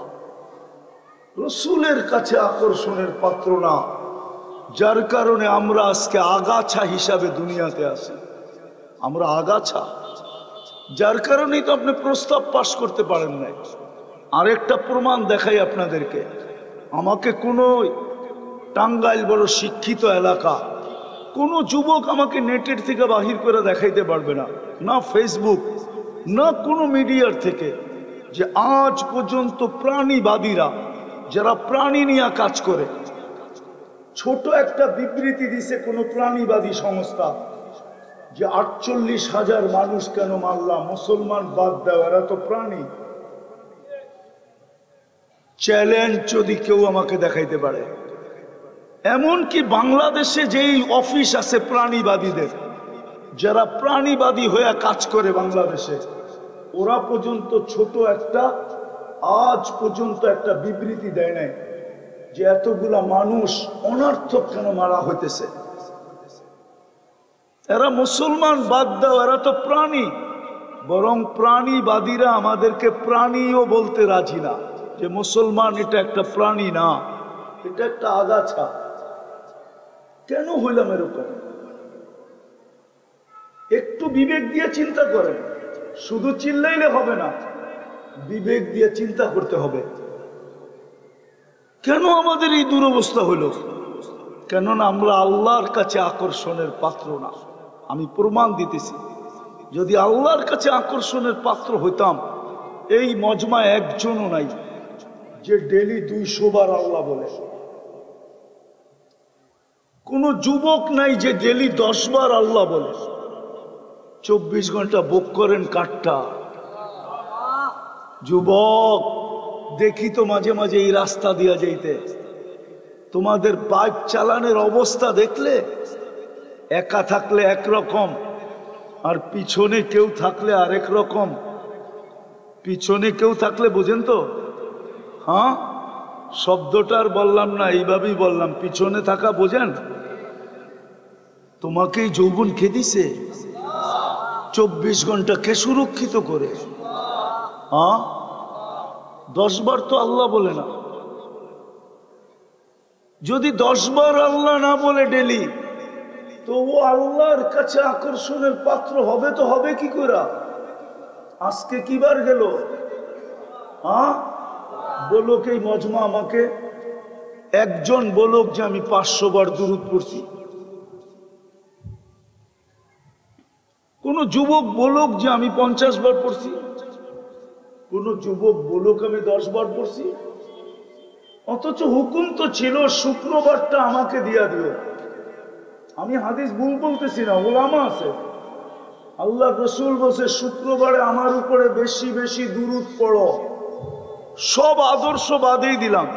রসুলের কাছে আকর্ষণের পাত্র না, যার কারণে আমরা আজকে আগাছা হিসাবে দুনিয়াতে আছি। আমরা আগাছা, যার কারণেই তো আপনি প্রস্তাব পাশ করতে পারেন নাই। আরেকটা প্রমাণ দেখাই আপনাদেরকে। আমাকে কোনো টাঙ্গাইল বড় শিক্ষিত এলাকা কোনো যুবক আমাকে নেটের থেকে বাহির করে দেখাইতে পারবে না, না ফেসবুক না কোনো মিডিয়ার থেকে, যে আজ পর্যন্ত প্রাণীবাদীরা যারা প্রাণী নিয়ে কাজ করে ছোট একটা বিবৃতি দিছে কোনো প্রাণীবাদী সংস্থা যে 48,000 মানুষ কেন মারলাম, মুসলমান বাদ দাও, এরা তো প্রাণী। চ্যালেঞ্জ যদি কেউ আমাকে দেখাইতে পারে। এমনকি বাংলাদেশে যেই অফিস আছে প্রাণীবাদীদের, যারা প্রাণীবাদী হয়ে কাজ করে বাংলাদেশে, ওরা পর্যন্ত ছোট একটা আজ পর্যন্ত একটা বিবৃতি দেয় নাই যে এতগুলা মানুষ অনর্থক কেন মারা হইতেছে। এরা মুসলমান বাদ দাও, এরা তো প্রাণী। বরং প্রাণীবাদীরা আমাদেরকে প্রাণীও বলতে রাজি না, যে মুসলমান এটা একটা প্রাণী না, এটা একটা আগাছা। কেন হইলাম এরকম? একটু বিবেক দিয়ে চিন্তা করেন। শুধু চিল্লাইলে হবে না, বিবেক দিয়ে চিন্তা করতে হবে। কেন আমাদের এই দুরবস্থা হইল? কেননা আমরা আল্লাহর কাছে আকর্ষণের পাত্র না। আমি প্রমাণ দিতেছি, যদি আল্লাহর কাছে আকর্ষণের পাত্র হইতাম, এই মজমায় একজনও নাই যে ডেলি 200 বার আল্লাহ বলে। কোন যুবক নাই যে ডেলি 10 বার আল্লাহ বলে। 24 ঘন্টা বুক করেন কাঠটা। যুবক, দেখি তো মাঝে মাঝে এই রাস্তা দিয়া যাইতে, তোমাদের বাইক চালানোর অবস্থা দেখলে একা থাকলে একরকম, আর পিছনে কেউ থাকলে আরেক রকম। পিছনে কেউ থাকলে বুঝেন তো? হ্যাঁ, শব্দটা আর বললাম না, এইভাবেই বললাম। পিছনে থাকা বোঝেন? তোমাকেই যৌবন কে দিছে? 24 ঘন্টা কে সুরক্ষিত করে? হ্যাঁ, 10 বার তো আল্লাহ বলে না। যদি 10 বার আল্লাহ না বলে ডেলি, তো ও আল্লাহর কাছে আকর্ষণের পাত্র হবে তো হবে কি করে? আজকে কিবার গেল? হ্যাঁ, বলুক এই মজমা আমাকে একজন বলুক যে আমি 500 বার দুরূদ পড়ছি। কোন যুবক বলুক যে আমি 50 বার পড়ছি। কোন যুবক বলুক আমি 10 বার পড়ছি। অথচ হুকুম তো ছিল শুক্রবারটা আমাকে দিয়া দিও। আমি হাদিস ভুল বলতেছি না, ওলামা আছে। আল্লাহ রসুল বলছে শুক্রবারে আমার উপরে বেশি বেশি দুরূদ পড়ো। সব আদর্শ বাদই দিলাম,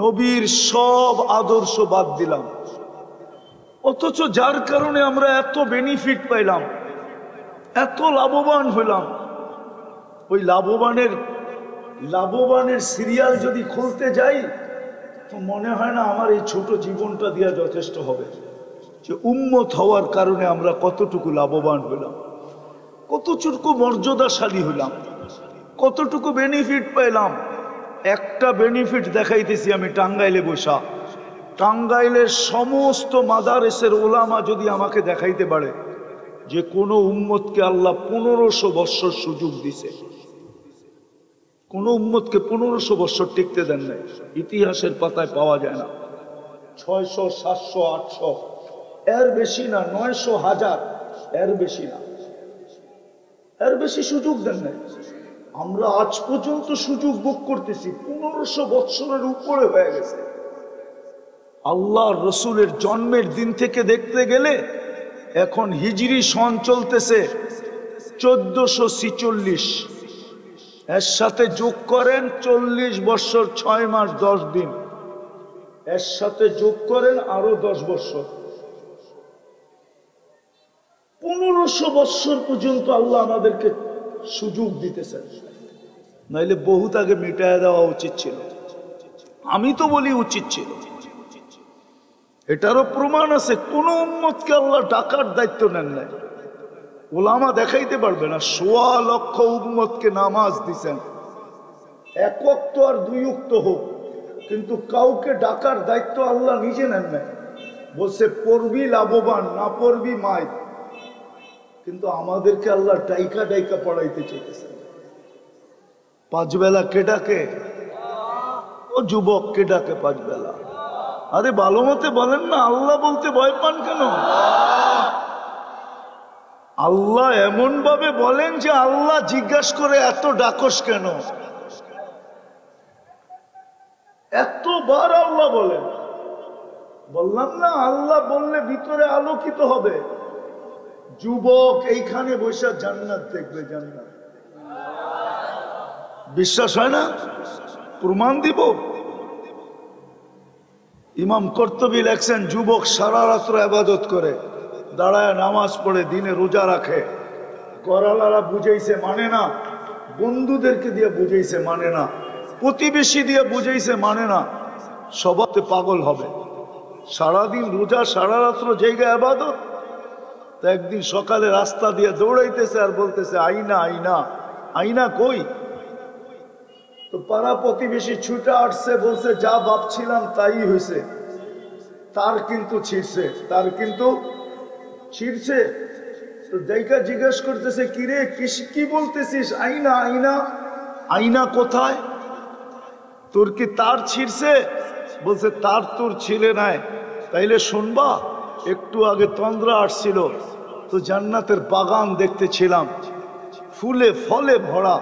নবীর সব আদর্শ বাদ দিলাম। অথচ যার কারণে আমরা এত বেনিফিট পাইলাম, এত লাভবান হইলাম, ওই লাভবানের সিরিয়াল যদি খুলতে যাই তো মনে হয় না আমার এই ছোট জীবনটা দিয়া যথেষ্ট হবে, যে উম্মত হওয়ার কারণে আমরা কতটুকু লাভবান হইলাম, কতটুকু মর্যাদাশালী হইলাম, কতটুকু বেনিফিট পাইলাম। একটা বেনিফিট দেখাইতেছি আমি টাঙ্গাইলে বসা। টাঙ্গাইলের সমস্ত মাদারেসের ওলামা যদি আমাকে দেখাইতে পারে যে কোনো উম্মতকে আল্লাহ 1500 বৎসর সুযোগ দিছে, কোন উম্মতকে 1500 বৎসর টিকতে দেন নাই, ইতিহাসের পাতায় পাওয়া যায় না। 600, 700, 800, এর বেশি না, 900, 1000, এর বেশি না, এর বেশি সুযোগ দেন নাই। আমরা আজ পর্যন্ত সুযোগ ভোগ করতেছি, 1500 বৎসরের উপরে হয়ে গেছে। আল্লাহর রসুলের জন্মের দিন থেকে দেখতে গেলে এখন হিজরি সন চলতেছে 1446। এর সাথে যোগ করেন 40 বৎসর 6 মাস 10 দিন, এর সাথে যোগ করেন আরো 10 বৎসর। 1500 বৎসর পর্যন্ত আল্লাহ আমাদেরকে সুযোগ দিতেছেন। নাইলে বহুত আগে মিটায় দেওয়া উচিত ছিল। আমি তো বলি উচিত ছিল। এটারও প্রমাণ আছে, কোন উম্মতকে আল্লাহ ডাকার দায়িত্ব নেন নাই। ওলামা দেখাইতে পারবে না, ১৬ লক্ষ উম্মতকে নামাজ দিছেন, এক ওয়াক্ত আর দুই ওয়াক্ত হোক, কিন্তু কাউকে ডাকার দায়িত্ব আল্লাহ নিজে নেন নাই। বলছে পড়বি লাভবান, না পড়বি মাই। কিন্তু আমাদেরকে আল্লাহ ডাইকা ডাইকা পড়াইতে চাইতেছেন। 5 বেলা কে ডাকে? ও যুবক, কে ডাকে 5 বেলা? আরে ভালো মতে বলেন না, আল্লাহ বলতে ভয় পান কেন? আল্লাহ এমন ভাবে বলেন যে আল্লাহ জিজ্ঞাসা করে এত ডাকস কেন? এতবার আল্লাহ বলেন। বললাম না, আল্লাহ বললে ভিতরে আলোকিত হবে। যুবক এইখানে বসে জান্নাত দেখবে, জান্নাত। বিশ্বাস হয় না? প্রমাণ দিব। ইমাম কর্তুবী লেখছেন, যুবক সারা রাত্র ইবাদত করে, দাঁড়ায় নামাজ পড়ে, দিনে রোজা রাখে। করালারা বুঝাইছে মানে না, বন্ধুদেরকে দিয়ে বুঝাইছে মানে না, প্রতিবেশী দিয়ে বুঝাইছে মানে না, সবাতে পাগল হবে। সারাদিন রোজা, সারা রাত্র জায়গায় ইবাদত। তা একদিন সকালে রাস্তা দিয়ে দৌড়াইতেছে আর বলতেছে আইনা আইনা। আইনা কই? তো পাড়া প্রতিবেশী ছুটে আসছে, বলছে যা ভাবছিলাম তাই হয়েছে। তার কিন্তু ছিঁড়ছে, তার কিন্তু ছিঁড়ছে। তো জায়গা জিজ্ঞেস করতেছে, কিরে কি বলতেছিস? আইনা আইনা। আইনা কোথায়? তোর কি তার ছিঁড়ছে? বলছে তার তোর ছিঁড়ে নাই। তাইলে শুনবা, একটু আগে তন্দ্রা আসছিল, তো জান্নাতের বাগান দেখতেছিলাম, ফুলে ফলে ভরা,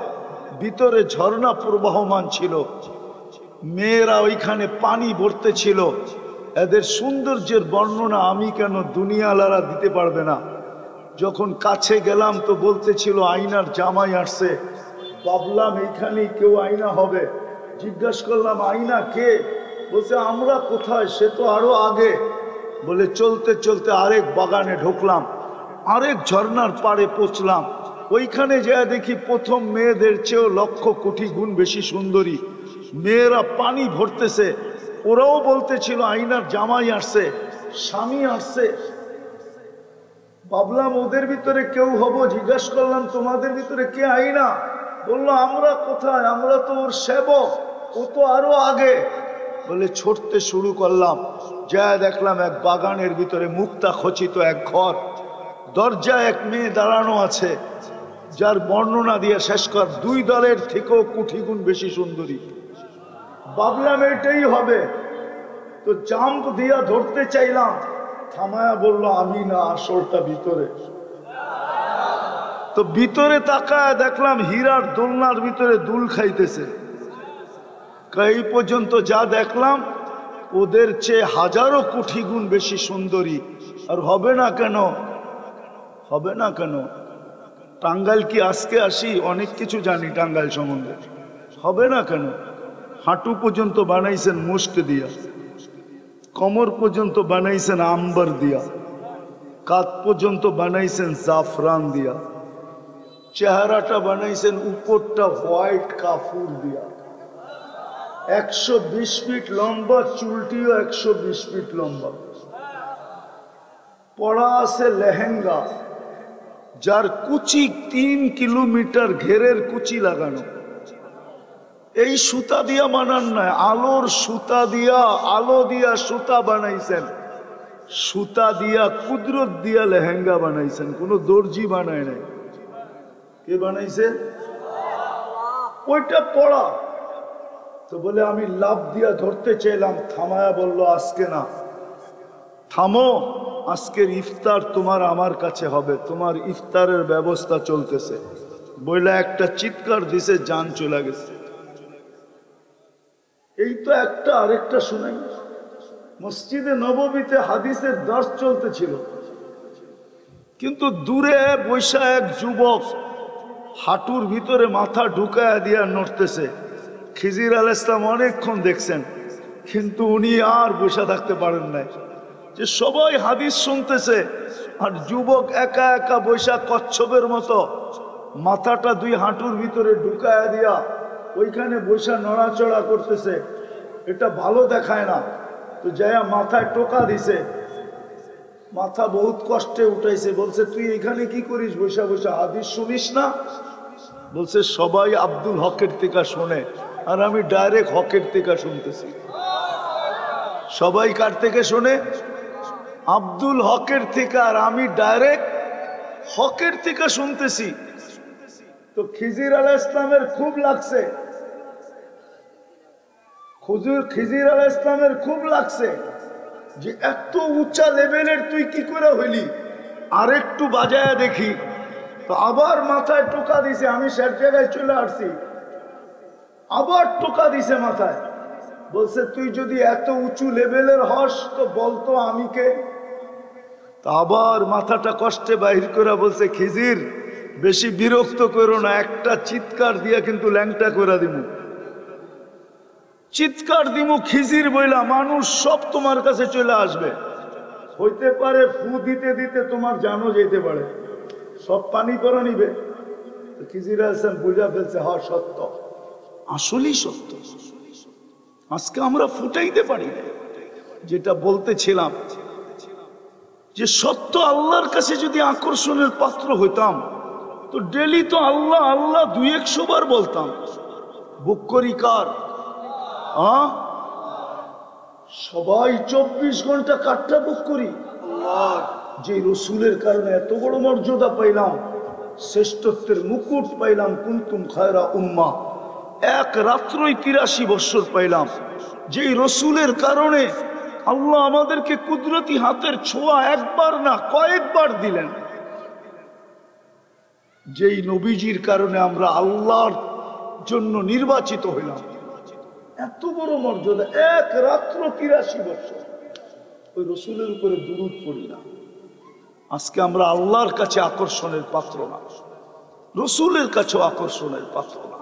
ভিতরে ঝর্ণা প্রবাহমান ছিল, মেয়েরা ওইখানে পানি ভরতে ছিল। এদের সৌন্দর্যের বর্ণনা আমি কেন, দুনিয়ালারা দিতে পারবে না। যখন কাছে গেলাম তো বলতেছিল আইনার জামাই আসছে। ভাবলাম এইখানেই কেউ আইনা হবে। জিজ্ঞাসা করলাম আইনা কে? বলছে আমরা কোথায়, সে তো আরো আগে। বলে চলতে চলতে আরেক বাগানে ঢুকলাম, আরেক ঝর্ণার পাড়ে পৌঁছলাম। ওইখানে যা দেখি প্রথম মেয়েদের চেয়েও লক্ষ কোটি গুণ বেশি সুন্দরী মেয়েরা পানি ভরতেছে। ওরাও বলতেছিল আইনার জামাই আসছে, স্বামী আসছে। ভাবলাম ওদের ভিতরে কেউ হব। জিজ্ঞাসা করলাম তোমাদের ভিতরে কে আইনা? বললো আমরা কোথায়, আমরা তো ওর সেবক, ও তো আরো আগে। বলে ছুটতে শুরু করলাম, যা দেখলাম এক বাগানের ভিতরে মুক্তা খচিত এক ঘর, দরজায় এক মেয়ে দাঁড়ানো আছে, যার বর্ণনা দিয়ে শেষ কর 2 দলের থেকেও কোটি গুণ বেশি সুন্দরী। ভাবলাম এটাই হবে, তো জাম্প দিয়া ধরতে চাইলাম, থামায়া বললো আমি না, আসলটা ভিতরে। তো ভিতরে তাকায় দেখলাম হীরার দোলনার ভিতরে দুল খাইতেছে। এই পর্যন্ত যা দেখলাম ওদের চেয়ে হাজারো কোটি গুণ বেশি সুন্দরী। আর হবে না কেন? হবে না কেন? টাঙ্গাইল কি আজকে আসি? অনেক কিছু জানি টাঙ্গাইল সম্বন্ধে। হবে না কেন? হাঁটু পর্যন্ত বানাইছেন মুস্ক দিয়া, কোমর পর্যন্ত বানাইছেন আম্বার দিয়া, কাঁধ পর্যন্ত বানাইছেন জাফরান দিয়া, চেহারাটা বানাইছেন উপরটা হোয়াইট কাফুর দিয়া, 120 ফিট লম্বা, চুলটিও 120 ফিট লম্বা, পড়া আছে লেহেঙ্গা, যার কুচি 3 কিলোমিটার ঘেরের কুচি লাগানো। এই সুতা দিয়া বানান নয়, আলোর সুতা দিয়া, আলো দিয়া সুতা বানাইছেন, সুতা দিয়া কুদরত দিয়া লেহেঙ্গা বানাইছেন, কোনো দর্জি বানায় নাই। কে বানাইছে? ওইটা পড়া। তো বলে আমি লাভ দিয়া ধরতে চাইলাম, থামায়া বললো আজকে না, থামো, আজকের ইফতার তোমার আমার কাছে হবে, তোমার ইফতারের ব্যবস্থা চলতেছে। বইলা একটা চিৎকার দিছে, জান চলে গেছে। এই তো একটা, আরেকটা শুনাই। মসজিদে নববীতে হাদিসের দর্শ চলতেছিল, কিন্তু দূরে বৈশা এক যুবক হাঁটুর ভিতরে মাথা ঢুকায়া দিয়া নড়তেছে। খিজির আলাইহিস সালাম অনেকক্ষণ দেখছেন, কিন্তু উনি আর বসে থাকতে পারেন নাই, যে সবাই হাদিস শুনতেছে আর যুবক একা একা বৈশা কচ্ছপের মতো মাথাটা 2 হাঁটুর ভিতরে ঢুকায়া দিয়া ওইখানে বৈশা নড়াচড়া করতেছে। এটা ভালো দেখায় না। তো যাইয়া মাথায় টোকা দিছে, মাথা বহুত কষ্টে উঠাইছে, বলছে তুই এখানে কি করিস বসে বসে, হাদিস শুনিস না? বলছে সবাই আব্দুল হকের থেকে শোনে আর আমি ডাইরেক্ট হকের থেকে শুনতেছি। সবাই কার থেকে শোনে? আব্দুল হকের থেকে, আর আমি ডাইরেক্ট হকের থেকে শুনতেছি। তো খিজির আলাইহিস সালামের খুব লাগছে, খিজির আলাইহিস সালামের খুব লাগছে যে এত উঁচা লেভেলের তুই কি করে হইলি, আরেকটু বাজায়া দেখি। তো আবার মাথায় টোকা দিছে, আমি সব জায়গায় চলে আসছি, আবার টোকা দিছে মাথায়। বলছে তুই যদি এত উঁচু লেভেলের হস তো বলতো আমি কে? তা আবার মাথাটা কষ্টে বাহির করে বলছে খিজির বেশি বিরক্ত করো না, একটা চিৎকার দিয়া কিন্তু ল্যাংটা করে দিব, চিৎকার দিমু খিজির বইলা, মানুষ সব তোমার কাছে চলে আসবে। হইতে পারে ফু দিতে দিতে তোমার জানো যেতে পারে, সব পানি করে নিবে। খিজির আলাইহিস সালাম বুঝা ফেলছে, হ্যাঁ সত্য, আসলেই সত্য। আজকে আমরা ফুটাইতে পারি না যেটা বলতেছিলাম, যে সত্য আল্লাহর কাছে যদি আকর্ষণের পাত্র হইতাম তো ডেলি তো আল্লাহ আল্লাহ 200 বার বলতাম। বুক করি কার? সবাই 24 ঘন্টা কাটটা বুক করি আল্লাহর। যে রসুলের কারণে এত বড় মর্যাদা পাইলাম, শ্রেষ্ঠত্বের মুকুট পাইলাম, কুনতুম খায়রা উম্মাহ, এক রাত্রই 83 বছর পাইলাম। যেই রসুলের কারণে আল্লাহ আমাদেরকে কুদরতি হাতের ছোঁয়া একবার না কয়েকবার দিলেন। যেই নবীজির কারণে আমরা আল্লাহর জন্য নির্বাচিত হইলাম, এত বড় মর্যাদা, এক রাত্র 83 বছর ওই রসুলের উপরে দুরূদ পড়ি না। আজকে আমরা আল্লাহর কাছে আকর্ষণের পাত্র না, রসুলের কাছেও আকর্ষণের পাত্র না।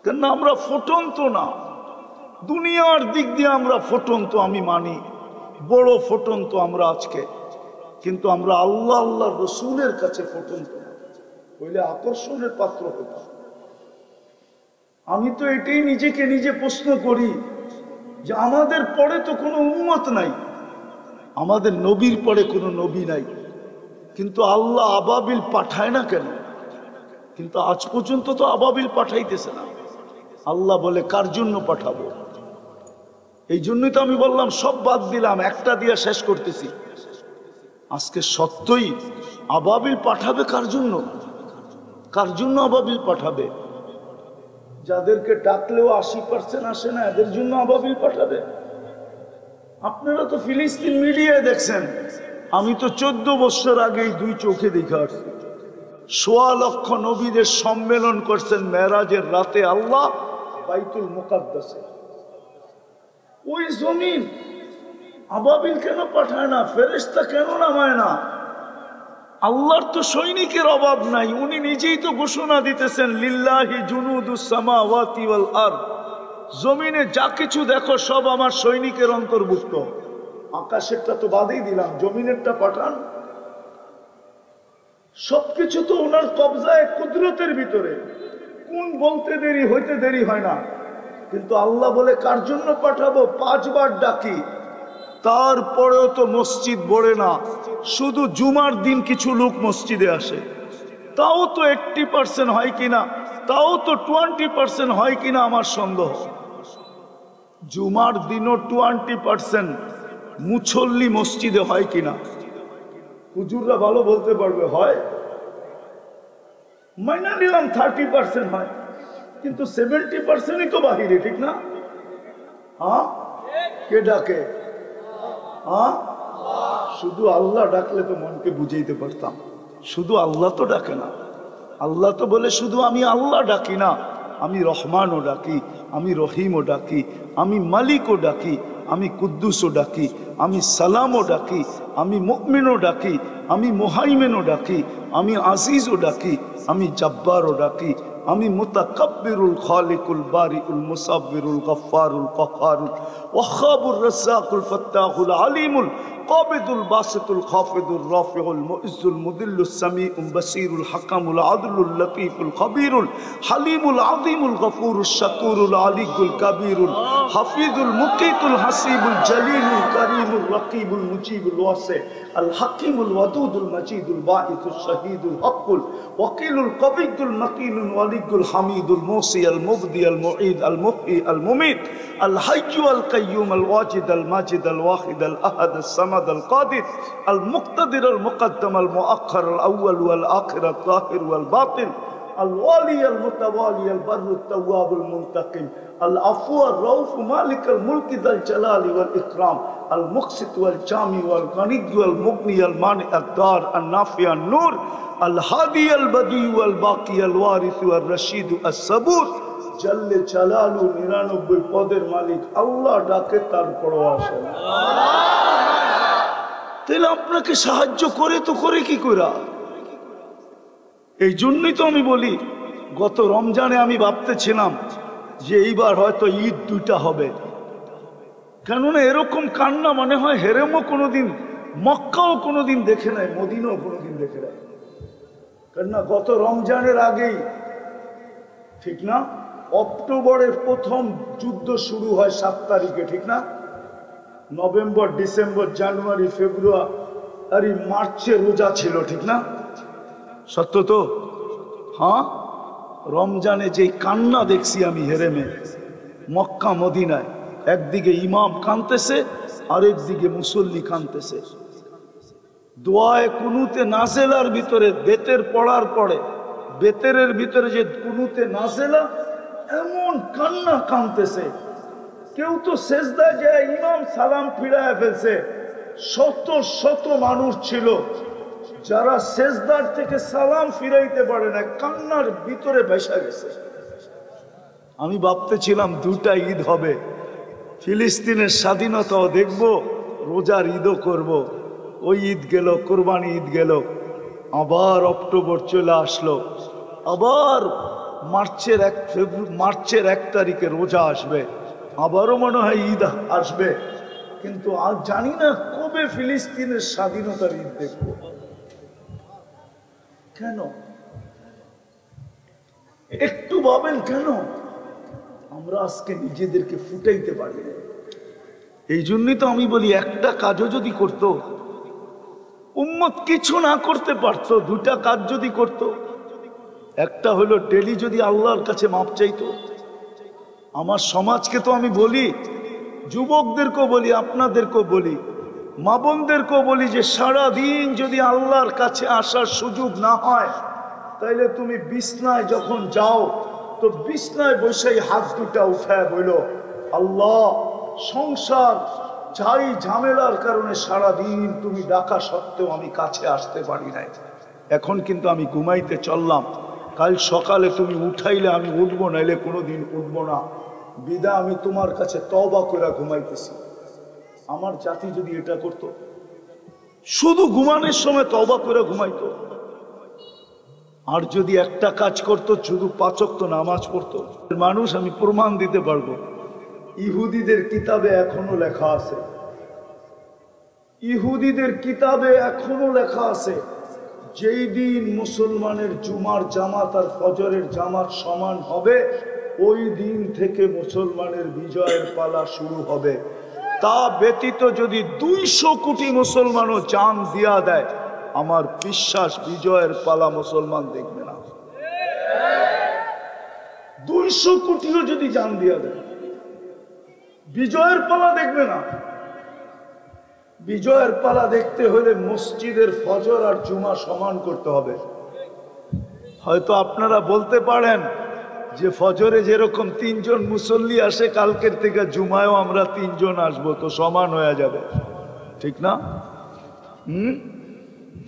কেন আমরা ফুটন্ত না, দুনিয়ার দিক দিয়ে আমরা ফুটন্ত, আমি মানি বড় ফুটন্ত আমরা আজকে, কিন্তু আমরা আল্লাহ আল্লাহ রসুলের কাছে ফুটন্ত না, হইলে আকর্ষণের পাত্র হতাম। আমি তো এটাই নিজেকে নিজে প্রশ্ন করি যে আমাদের পরে তো কোনো উম্মত নাই, আমাদের নবীর পরে কোনো নবী নাই, কিন্তু আল্লাহ আবাবিল পাঠায় না কেন? কিন্তু আজ পর্যন্ত তো আবাবিল পাঠাইতেছে না। আল্লাহ বলে কার জন্য পাঠাবো? এই জন্যই তো আমি বললাম সব বাদ দিলাম, একটা দিয়া শেষ করতেছি। আজকে সত্যই আবাবিল পাঠাবে কার জন্য? কার জন্য আবাবিল পাঠাবে? যাদেরকে ডাকলেও 80% আসে না, এদের জন্য আবাবিল পাঠাবে। আপনারা তো ফিলিস্তিন মিডিয়ায় দেখছেন, আমি তো 14 বছর আগেই 2 চোখে দেখে আসছি। 1.25 লক্ষ নবীদের সম্মেলন করছেন মেরাজের রাতে আল্লাহ বাইতুল মুকাদ্দাসে। ওই জমিন আবাবিল কেন পাঠায় না? ফেরেশতা কেন নামায় না? আল্লাহর তো সৈনিকের অভাব নাই, উনি নিজেই তো ঘোষণা দিতেছেন লিল্লাহি জুনুদুস সামাওয়াতি ওয়াল আরদ, জমিনে যা কিছু দেখো সব আমার সৈনিকের অন্তর্ভুক্ত। আকাশেরটা তো বাদেই দিলাম, জমিনেরটা পাঠান। সবকিছু তো ওনার কবজায়, কুদরতের ভিতরে। কোন বলতে দেরি হইতে দেরি হয় না, কিন্তু আল্লাহ বলে কার জন্য পাঠাবো? 5 বার ডাকি, তারপরেও তো মসজিদ ভরে না। শুধু জুমার দিন কিছু লোক মসজিদে আসে, তাও তো 80% হয় কিনা, তাও তো 20% হয় কিনা আমার সন্দেহ। জুমার দিনও 20% মুসল্লি মসজিদে হয় কিনা হুজুররা ভালো বলতে পারবে। হয়, মাইনা নিলাম 30% হয়, কিন্তু 70%ই তো বাহিরে, ঠিক না? হ্যাঁ, কে ডাকে? হ্যাঁ, শুধু আল্লাহ ডাকলে তো মনকে বুঝাইতে পারতাম। শুধু আল্লাহ তো ডাকে না, আল্লাহ তো বলে শুধু আমি আল্লাহ ডাকি না, আমি রহমানও ডাকি, আমি রহিমও ডাকি, আমি মালিকও ডাকি, আমি কুদ্দুসও ডাকি, আমি সালামও ডাকি, আমি মুমিনও ডাকি, আমি মুহাইমিনও ডাকি, আমি আজিজও ডাকি, আমি জব্বারও ডাকি, আমি মুতাকাব্বিরুল খালিকুল বারিউল মুসাব্বিরুল গফফারুল কাহ্হারুল ওয়াহ্হাবুর রাজ্জাকুল ফাত্তাহুল আলিমুল কাবিদুল বাসিতুল খাফিদুর রাফিউল মুইজ্জুল মুদিল্লুস সামিউল বাসীরুল হাকামুল আদলুল লতীফুল খবীরুল হালিমুল আযীমুল গফুরুশ শাকুরুল আলিয়ুল কবীরুল হাফিজুল মুকিতুল হাসিবুল জলিলুল করিমুল রকিবুল মুজিবুল ওয়াসি আল হাকিমুল ওয়াদুদুল মজিদুল বাঈসুশ শাহীদুল হকুল ওয়াকিলুল কবিয়ুল মাকিনুল ওয়ালিয়ুল হামিদুল মুসি আল মুবদি আল মুঈদ আল মুহয়ি আল মুমীত আল হাইয়্যু আল কাইয়্যুম আল ওয়াজিদ আল মাজিদ আল ওয়াহিদ আল আহাদ আল সামাদ আল কাদির আল মুক্তাদির আল মুকদ্দম আল মুআখ্খার আল আউয়াল ওয়াল আখির আল যাহির ওয়াল বাতিন الوالي المتوالي البر التواب المنتقم العفو الرؤوف مالك الملك ذا الجلال والإكرام المقسط والجامع والغني والمغني المانع الدار النافع النور الهادي البديع والباقي الوارث والرشيد الصبور جل جلاله 99 পদের মালিক আল্লাহ ডাকে তারপরও আসে না। তাহলে আপনাকে সাহায্য করে তো করে কি করে? এই জন্যই তো আমি বলি, গত রমজানে আমি ভাবতেছিলাম যে এইবার হয়তো ঈদ দুইটা হবে, কেননা এরকম কান্না মনে হয় হেরেমও কোনোদিন, মক্কাও কোনোদিন দেখে নাই, মদিনাও কোনোদিন দেখে নাই। কেননা গত রমজানের আগেই, ঠিক না, অক্টোবরের প্রথম যুদ্ধ শুরু হয় 7 তারিখে, ঠিক না? নভেম্বর, ডিসেম্বর, জানুয়ারি, ফেব্রুয়ারি, মার্চে রোজা ছিল, ঠিক না? সত্য তো? হ্যাঁ, রমজানে যে কান্না দেখছি আমি হেরেমে, মক্কা মদিনায়, একদিকে ইমাম কাঁদতেছে আরেকদিকে মুসল্লি কাঁদতেছে। দোয়ায়ে কুনুতে নাজেলার ভিতরে বেতের পড়ার পরে, বেতেরের ভিতরে যে কুনুতে নাজেলা, এমন কান্না কাঁদতেছে। কেউ তো সেজদায় যায়, ইমাম সালাম ফিরায় ফেলছে। শত শত মানুষ ছিল যারা সেজদার থেকে সালাম ফিরাইতে পারে না, কান্নার ভিতরে ভেসে গেছে। আমি ভাবতেছিলাম দুটা ঈদ হবে, ফিলিস্তিনের স্বাধীনতাও দেখব, রোজার ঈদও করব। ওই ঈদ গেল, কোরবানি ঈদ গেল, আবার অক্টোবর চলে আসলো, আবার মার্চের 1 তারিখে রোজা আসবে, আবারও মনে হয় ঈদ আসবে। কিন্তু আজ জানি না কবে ফিলিস্তিনের স্বাধীনতার ঈদ দেখব। কেন? একটু ভাবেন, কেন আমরা আজকে নিজেদেরকে ফুটাইতে পারি না? এই জন্যই তো আমি বলি, একটা কাজও যদি করতো, উম্মত কিছু না করতে পারতো, দুটা কাজ যদি করতো। একটা হলো ডেলি যদি আল্লাহর কাছে মাপ চাইতো। আমার সমাজকে তো আমি বলি, যুবকদেরকেও বলি, আপনাদেরকেও বলি, মা বোনদেরকেও বলি যে সারাদিন যদি আল্লাহর কাছে আসার সুযোগ না হয়, তাইলে তুমি বিছনায় যখন যাও তো বিছনায় বসেই হাত দুটা উঠায় বলো, আল্লাহ, সংসার যাই ঝামেলার কারণে সারাদিন তুমি ডাকা সত্ত্বেও আমি কাছে আসতে পারি নাই, এখন কিন্তু আমি ঘুমাইতে চললাম, কাল সকালে তুমি উঠাইলে আমি উঠবো, নাইলে কোনোদিন উঠবো না, বিদা আমি তোমার কাছে তওবা করে ঘুমাইতেছি। আমার জাতি যদি এটা করত, শুধু ঘুমানোর সময় তওবা করে ঘুমাইতো, আর যদি একটা কাজ করত, শুধু 5 ওয়াক্ত নামাজ পড়তো, মানুষ আমি প্রমাণ দিতে পারবো। ইহুদিদের কিতাবে এখনো লেখা আছে, ইহুদিদের কিতাবে এখনো লেখা আছে, যেই দিন মুসলমানের জুমার জামাত আর ফজরের জামাত সমান হবে, ওই দিন থেকে মুসলমানের বিজয়ের পালা শুরু হবে। তা ব্যতীত যদি 200 কোটি মুসলমানও জান দিয়া দেয়, আমার বিশ্বাস বিজয়ের পালা মুসলমান দেখবে না। 200 কোটিও যদি জান দিয়া দেয়, বিজয়ের পালা দেখবে না। বিজয়ের পালা দেখতে হলে মসজিদের ফজর আর জুমা সমান করতে হবে। হয়তো আপনারা বলতে পারেন যে ফজরে যেরকম 3 জন মুসল্লি আসে, কালকের থেকে জুমায়ও আমরা 3 জন আসবো, তো সমান হয়ে যাবে, ঠিক না?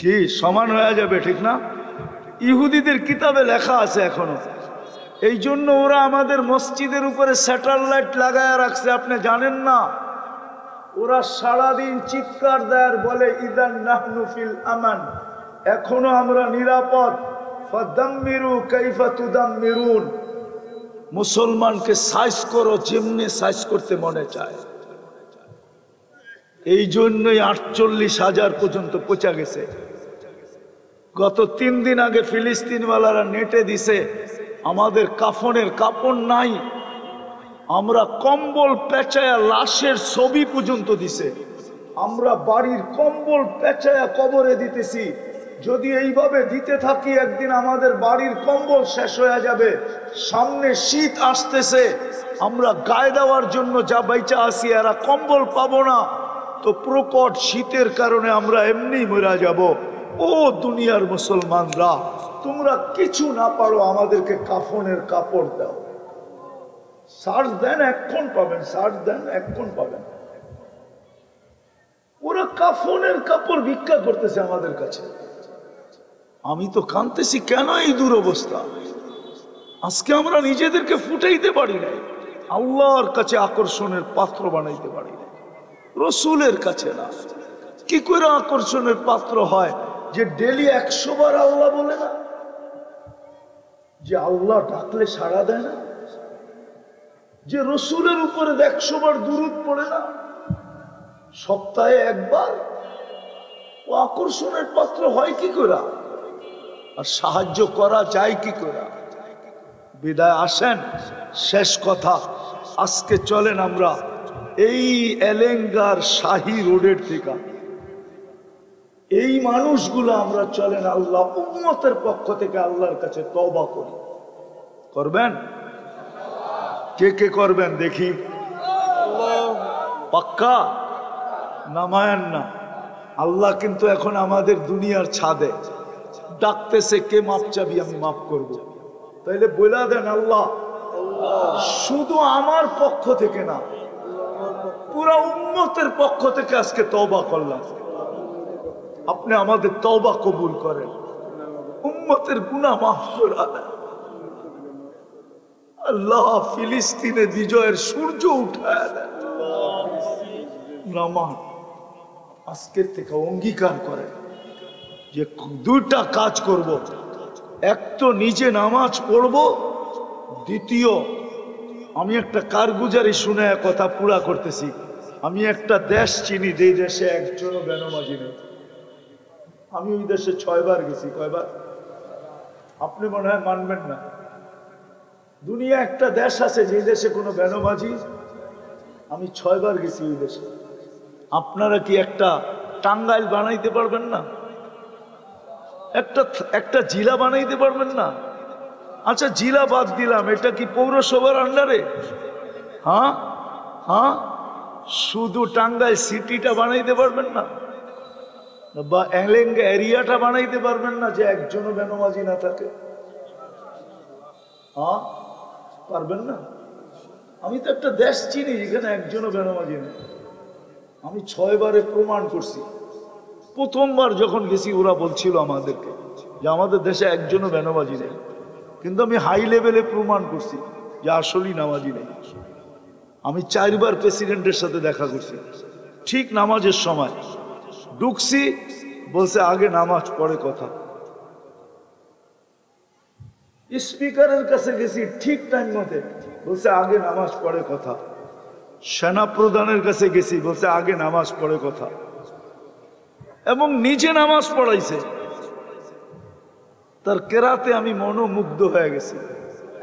কি সমান হয়ে যাবে, ঠিক না? ইহুদিদের কিতাবে লেখা আছে এখনো। এই জন্য ওরা আমাদের মসজিদের উপরে স্যাটেলাইট লাগায় রাখছে, আপনি জানেন না? ওরা সারাদিন চিৎকার দেয়, বলে ইদান নাহনু ফিল আমান, এখনো আমরা নিরাপদ। ফাদাম্মিরু কাইফা তুদাম্মিরুন, মুসলমানকে সাইজ করো যেমনি সাইজ করতে মনে চায়। এই জন্যই 48,000 পর্যন্ত পৌঁছা গেছে। গত 3 দিন আগে ফিলিস্তিনওয়ালারা নেটে দিছে আমাদের কাফনের কাপড় নাই, আমরা কম্বল পেঁচায়া লাশের ছবি পর্যন্ত দিছে, আমরা বাড়ির কম্বল পেঁচায়া কবরে দিতেছি। যদি এইভাবে দিতে থাকি একদিন আমাদের বাড়ির কম্বল শেষ হয়ে যাবে। সামনে শীত আসতেছে, আমরা গায়ে দেওয়ার জন্য যা বাইচা আছি এরা কম্বল পাবো না, তো প্রকট শীতের কারণে আমরা এমনি মরে যাব। ও দুনিয়ার মুসলমানরা, তোমরা কিছু না পারো আমাদেরকে কাফনের কাপড় দাও। সার্চ দেন এখন পাবেন, সার্চ দেন এখন পাবেন। ওরা কাফনের কাপড় ভিক্ষা করতেছে আমাদের কাছে। আমি তো কাঁদতেছি, কেন এই দুরবস্থা? আজকে আমরা নিজেদেরকে ফুটাইতে পারি না, আল্লাহর কাছে আকর্ষণের পাত্র বানাইতে পারি না, রসুলের কাছে না। কি করে আকর্ষণের পাত্র হয়? যে ডেলি 100 বার আল্লাহ বলে না, যে আল্লাহ ডাকলে সাড়া দেয় না, যে রসুলের উপরে 100 বার দুরূদ পড়ে না, সপ্তাহে একবার, ও আকর্ষণের পাত্র হয় কি করে? আর সাহায্য করা যায় কি করে? বিদায় আসেন, শেষ কথা। আজকে চলেন আমরা এই এলেঙ্গার শাহী রোডের থেকে এই মানুষগুলো আমরা চলেন আল্লাহ উম্মতের পক্ষ থেকে আল্লাহর কাছে তওবা করি। করবেন? কে কে করবেন দেখি? পাক্কা? নামায়েন না। আল্লাহ কিন্তু এখন আমাদের দুনিয়ার ছাদে ডাকতেছে, কে মাপ চাবি? আমি মাফ করব। তাইলে বলে দেন, আল্লাহ শুধু আমার পক্ষ থেকে না, পুরা উম্মতের পক্ষ থেকে আজকে তওবা করলাম, আপনি আমাদের তওবা কবুল করেন, উম্মতের গুনাহ মাফ করে দেন। আল্লাহ ফিলিস্তিনে বিজয়ের সূর্য উঠায় দেন। নামান আজকের থেকে অঙ্গীকার করেন যে 2টা কাজ করব। এক তো নিজে নামাজ পড়ব, দ্বিতীয় আমি একটা কারগুজারি শুনে কথা পুরা করতেছি। আমি একটা দেশ চিনি, যে দেশে একজনও বেনামাজি নেই। আমি ওই দেশে 6 বার গেছি। কয়বার? আপনি মনে হয় মানবেন না। দুনিয়া একটা দেশ আছে যে দেশে কোনো বেনামাজি, আমি 6 বার গেছি ওই দেশে। আপনারা কি একটা টাঙ্গাইল বানাইতে পারবেন না? একটা জেলা বানাইতে পারবেন না? আচ্ছা জেলা বাদ দিলাম, এটা কি পৌরসভার আন্ডারে? হ্যাঁ হ্যাঁ, শুধু টাঙ্গাইল সিটিটা বানাইতে পারবেন না? বা এলেঙ্গা এরিয়াটা বানাইতে পারবেন না যে একজনও বেনামাজি না থাকে? হ্যাঁ, পারবেন না? আমি তো একটা দেশ চিনি যেখানে একজনও বেনামাজি নেই। আমি 6 বারে প্রমাণ করছি। প্রথমবার যখন গেছি ওরা বলছিল আমাদেরকে যে আমাদের দেশে একজনও বেনামাজি নেই, কিন্তু আমি হাই লেভেলে প্রমাণ করছি যে আসলেই নামাজি নেই। আমি 4 বার প্রেসিডেন্টের সাথে দেখা করছি, ঠিক নামাজের সময় ঢুকছি, বলছে আগে নামাজ পড়ে কথা। স্পিকারের কাছে গেছি ঠিক টাইম মতে, বলছে আগে নামাজ পড়ে কথা। সেনা প্রধানের কাছে গেছি, বলছে আগে নামাজ পড়ে কথা, এবং নিজে নামাজ পড়াইছে। তার কেরাতে আমি মনোমুগ্ধ হয়ে গেছি,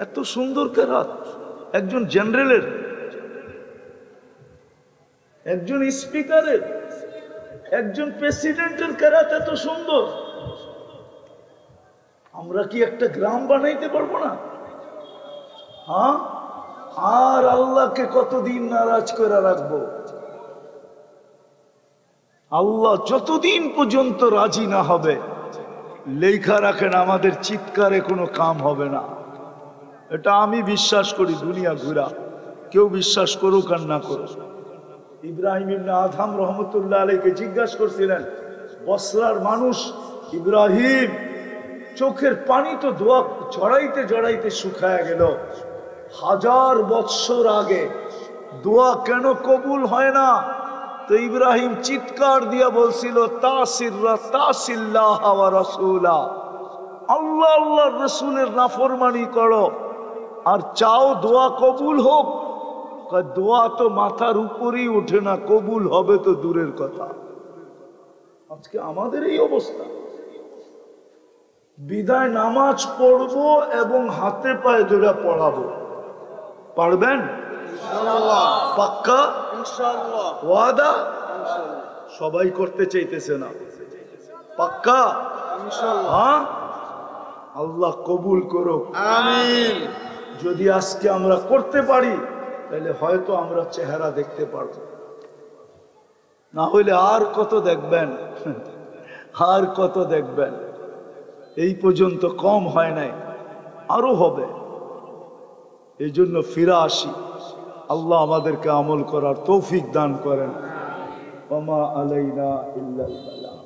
এত সুন্দর কেরাত। একজন জেনারেলের, একজন স্পিকারের, একজন প্রেসিডেন্টের কেরাত এত সুন্দর। আমরা কি একটা গ্রাম বানাইতে পারবো না? হ্যাঁ, আর আল্লাহকে কতদিন নারাজ করে রাখবো? আল্লাহ যতদিন পর্যন্ত রাজি না হবে, লেখা রাখেন আমাদের চিৎকারে কোনো কাম হবে না। এটা আমি বিশ্বাস করি, দুনিয়া ঘুরা, কেউ বিশ্বাস করুক আর না করুক। ইব্রাহিম ইবনে আদহাম রহমতুল্লাহ আলাইহিকে জিজ্ঞাসা করছিলেন, বসরার মানুষ ইব্রাহিম, চোখের পানি তো দোয়া জড়াইতে জড়াইতে শুকায় গেল, 1000 বৎসর আগে দোয়া কেন কবুল হয় না? তো ইব্রাহিম চিৎকার দিয়া বলছিল, তাসিল্লাহ ওয়া রাসূলা, আল্লাহ আল্লাহর রসুলের নাফরমানি করো আর চাও দোয়া কবুল হোক। দোয়া তো মাথার উপরেই ওঠে না, কবুল হবে তো দূরের কথা। আজকে আমাদের এই অবস্থা। বিদায় নামাজ পড়বো এবং হাতে পায়ে ধরে পড়াবো, পারবেন? পাক্কা ওয়াদা? সবাই করতে চাইতেছে না, পাক্কা? হ্যাঁ, আল্লাহ কবুল করুক, আমিন। যদি আজকে আমরা করতে পারি তাহলে হয়তো আমরা চেহারা দেখতে পারবো, না হইলে আর কত দেখবেন, আর কত দেখবেন। এই পর্যন্ত কম হয় নাই, আরো হবে। এই জন্য ফিরে আসি, আল্লাহ আমাদেরকে আমল করার তৌফিক দান করেন। ওমা আলাইনা ইল্লাল বালাগ।